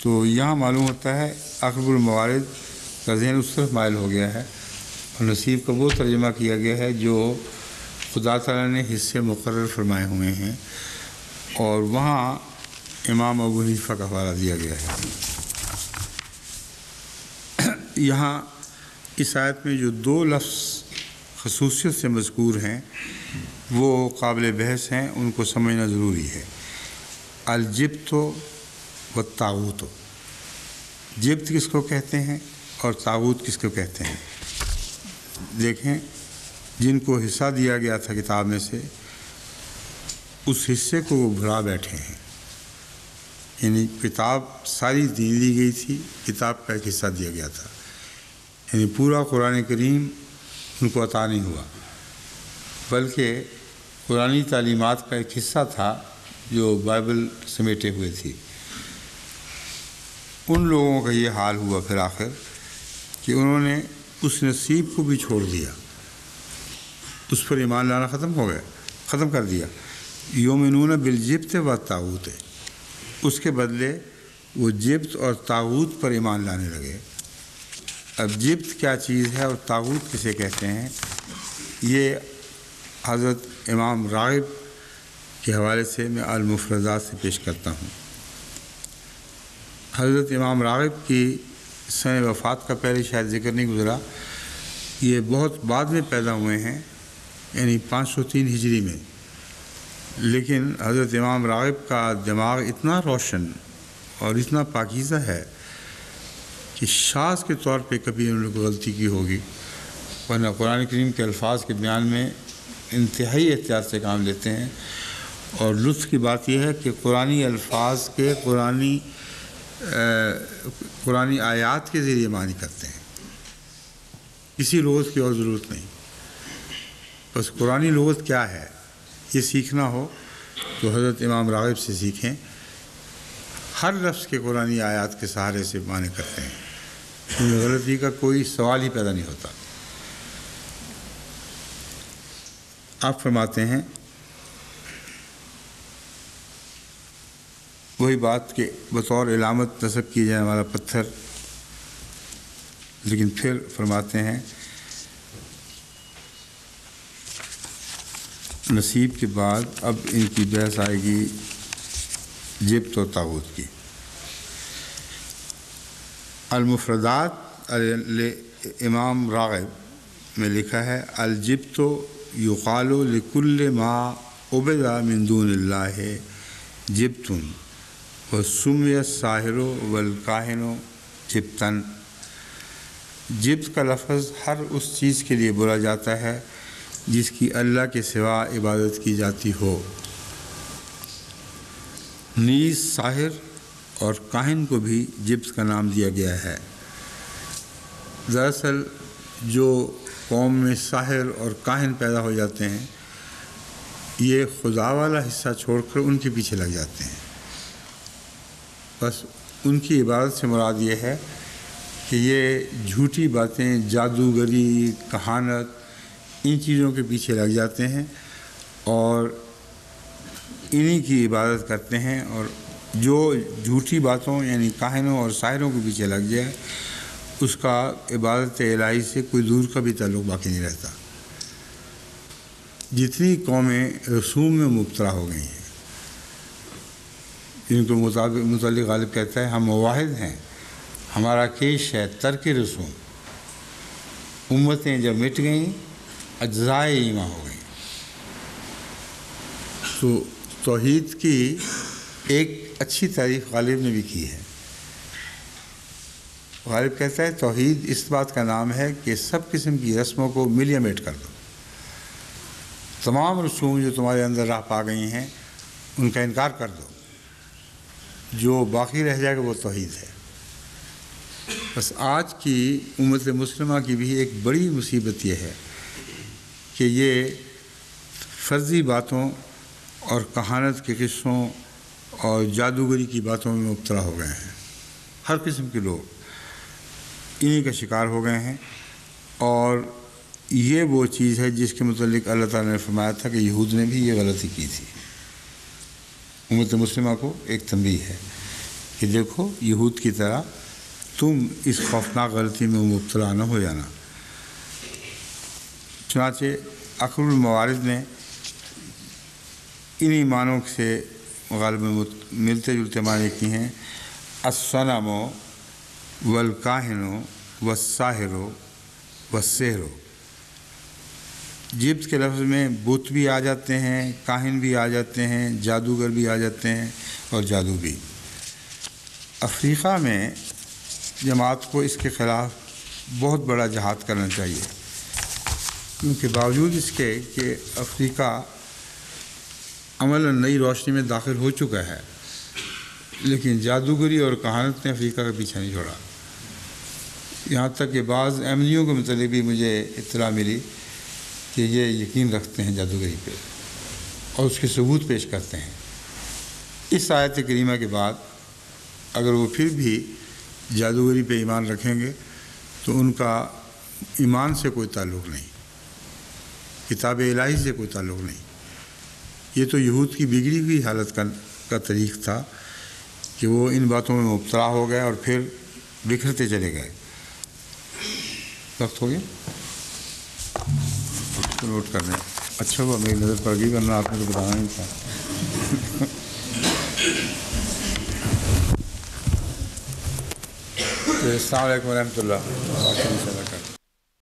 تو یہاں معلوم ہوتا ہے اقرب الموارد کا ذہن اس طرف مائل ہو گیا ہے، اور نصیب کا وہ ترجمہ کیا گیا ہے جو خدا تعالیٰ نے حصے مقرر فرمائے ہوئے ہیں، اور وہاں امام ابو حنیفہ کا حوالہ دیا گیا ہے۔ یہاں اس آیت میں جو 2 لفظ خصوصیت سے مذکور ہیں وہ قابل بحث ہیں، ان کو سمجھنا ضروری ہے۔ الجبت و طاغوت، جبت کس کو کہتے ہیں اور طاغوت کس کو کہتے ہیں؟ دیکھیں، جن کو حصہ دیا گیا تھا کتاب میں سے، اس حصے کو وہ بھلا بیٹھے ہیں، یعنی کتاب ساری دی گئی تھی، کتاب کا ایک حصہ دیا گیا تھا، یعنی پورا قرآن کریم ان کو عطا نہیں ہوا، بلکہ قرآنی تعلیمات کا ایک حصہ تھا جو بائبل سمیٹے ہوئے تھی۔ ان لوگوں کا یہ حال ہوا پھر آخر کہ انہوں نے اس نصیب کو بھی چھوڑ دیا، اس پر ایمان لانا ختم کر دیا۔ یؤمنون بالجبت و طاغوت، اس کے بدلے وہ جبت اور طاغوت پر ایمان لانے لگے۔ اب جبت کیا چیز ہے اور طاغوت کسے کہتے ہیں، یہ حضرت امام راغب کے حوالے سے میں المفردات سے پیش کرتا ہوں۔ حضرت امام راغب کی سن وفات کا پہلے شاید ذکر نہیں گزرا، یہ بہت بعد میں پیدا ہوئے ہیں، یعنی 503 ہجری میں، لیکن حضرت امام راغب کا دماغ اتنا روشن اور اتنا پاکیزہ ہے کہ شاذ کے طور پہ کبھی انہوں نے غلطی کی ہوگی، ورنہ قرآن کریم کے الفاظ کے بیان میں انتہائی احتیاط سے کام لیتے ہیں۔ اور لطف کی بات یہ ہے کہ قرآنی الفاظ کے قرآنی آیات کے ذریعے معنی کرتے ہیں، کسی لغت کی اور ضرورت نہیں۔ بس قرآنی لغت کیا ہے یہ سیکھنا ہو تو حضرت امام راغب سے سیکھیں، ہر لفظ کے قرآنی آیات کے سہارے سے معنی کرتے ہیں، ان میں غلطی کا کوئی سوال ہی پیدا نہیں ہوتا۔ آپ فرماتے ہیں وہی بات کہ بطور علامت نصب کی جانے والا پتھر، لیکن پھر فرماتے ہیں نصیب کے بعد اب ان کی بحث آئے گی جبت و طاغوت کی۔ المفردات امام راغب میں لکھا ہے الجبت یقال لکل ما عبد من دون اللہ جبت وسمی الساحر والکاہن جبتن۔ جبت کا لفظ ہر اس چیز کے لیے بولا جاتا ہے جس کی اللہ کے سوا عبادت کی جاتی ہو، نیز ساحر اور کاہن کو بھی جبت کا نام دیا گیا ہے۔ دراصل جو قوم میں ساحر اور کاہن پیدا ہو جاتے ہیں یہ خدا والا حصہ چھوڑ کر ان کے پیچھے لگ جاتے ہیں، بس ان کی عبادت سے مراد یہ ہے کہ یہ جھوٹی باتیں، جادوگری، کہانت، ان چیزوں کے پیچھے لگ جاتے ہیں اور انہی کی عبادت کرتے ہیں، اور جو جھوٹی باتوں یعنی کاہنوں اور ساحروں کے پیچھے لگ جائے اس کا عبادت الہی سے کوئی دور کا بھی تعلق باقی نہیں رہتا۔ جتنی قومیں رسوم میں مبتلا ہو گئی ہیں، جن کو متعلق غالب کہتا ہے ہم مواحد ہیں، ہمارا کیش ہے ترک رسوم، امتیں جب مٹ گئیں اجزائے ایمان ہو گئیں۔ تو توحید کی ایک اچھی تعریف غالب نے بھی کی ہے۔ غالب کہتا ہے توحید اس بات کا نام ہے کہ سب قسم کی رسموں کو ملیا میٹ کر دو، تمام رسوم جو تمہارے اندر راہ پا گئی ہیں ان کا انکار کر دو، جو باقی رہ جائے گا وہ توحید ہے۔ بس آج کی امت مسلمہ کی بھی ایک بڑی مصیبت یہ ہے کہ یہ فرضی باتوں اور کہانت کے قصوں اور جادوگری کی باتوں میں مبتلا ہو گئے ہیں۔ ہر قسم کے لوگ انہی کا شکار ہو گئے ہیں، اور یہ وہ چیز ہے جس کے متعلق اللہ تعالیٰ نے فرمایا تھا کہ یہود نے بھی یہ غلطی کی تھی۔ امت مسلمہ کو ایک تنبیہ ہے کہ دیکھو یہود کی طرح تم اس خوفناک غلطی میں مبتلا نہ ہو جانا۔ چنانچہ اکثر الموارد نے انہی معنوں سے غالباً ملتے جلتے معنی کی ہیں، الصنم والکاہن والساحر والسحر۔ جبت کے لفظ میں بت بھی آ جاتے ہیں، کاہن بھی آ جاتے ہیں، جادوگر بھی آ جاتے ہیں اور جادو بھی۔ افریقہ میں جماعت کو اس کے خلاف بہت بڑا جہاد کرنا چاہیے، کیونکہ باوجود اس کے کہ افریقہ عملاً نئی روشنی میں داخل ہو چکا ہے، لیکن جادوگری اور کہانت نے افریقہ کا پیچھا نہیں چھوڑا۔ یہاں تک کہ بعض احمدیوں کے متعلق بھی مجھے اطلاع ملی کہ یہ یقین رکھتے ہیں جادوگری پہ اور اس کے ثبوت پیش کرتے ہیں۔ اس آیت کریمہ کے بعد اگر وہ پھر بھی جادوگری پہ ایمان رکھیں گے تو ان کا ایمان سے کوئی تعلق نہیں، کتاب الہی سے کوئی تعلق نہیں۔ یہ تو یہود کی بگڑی ہوئی حالت کا طریق تھا کہ وہ ان باتوں میں مبتلا ہو گئے اور پھر بکھرتے چلے گئے۔ وقت ہو گیا، اس کو نوٹ کر لیں۔ اچھا ہوا میری نظر پڑ گئی، ورنہ آپ نے تو بتانا نہیں تھا۔ السلام علیکم ورحمۃ اللہ۔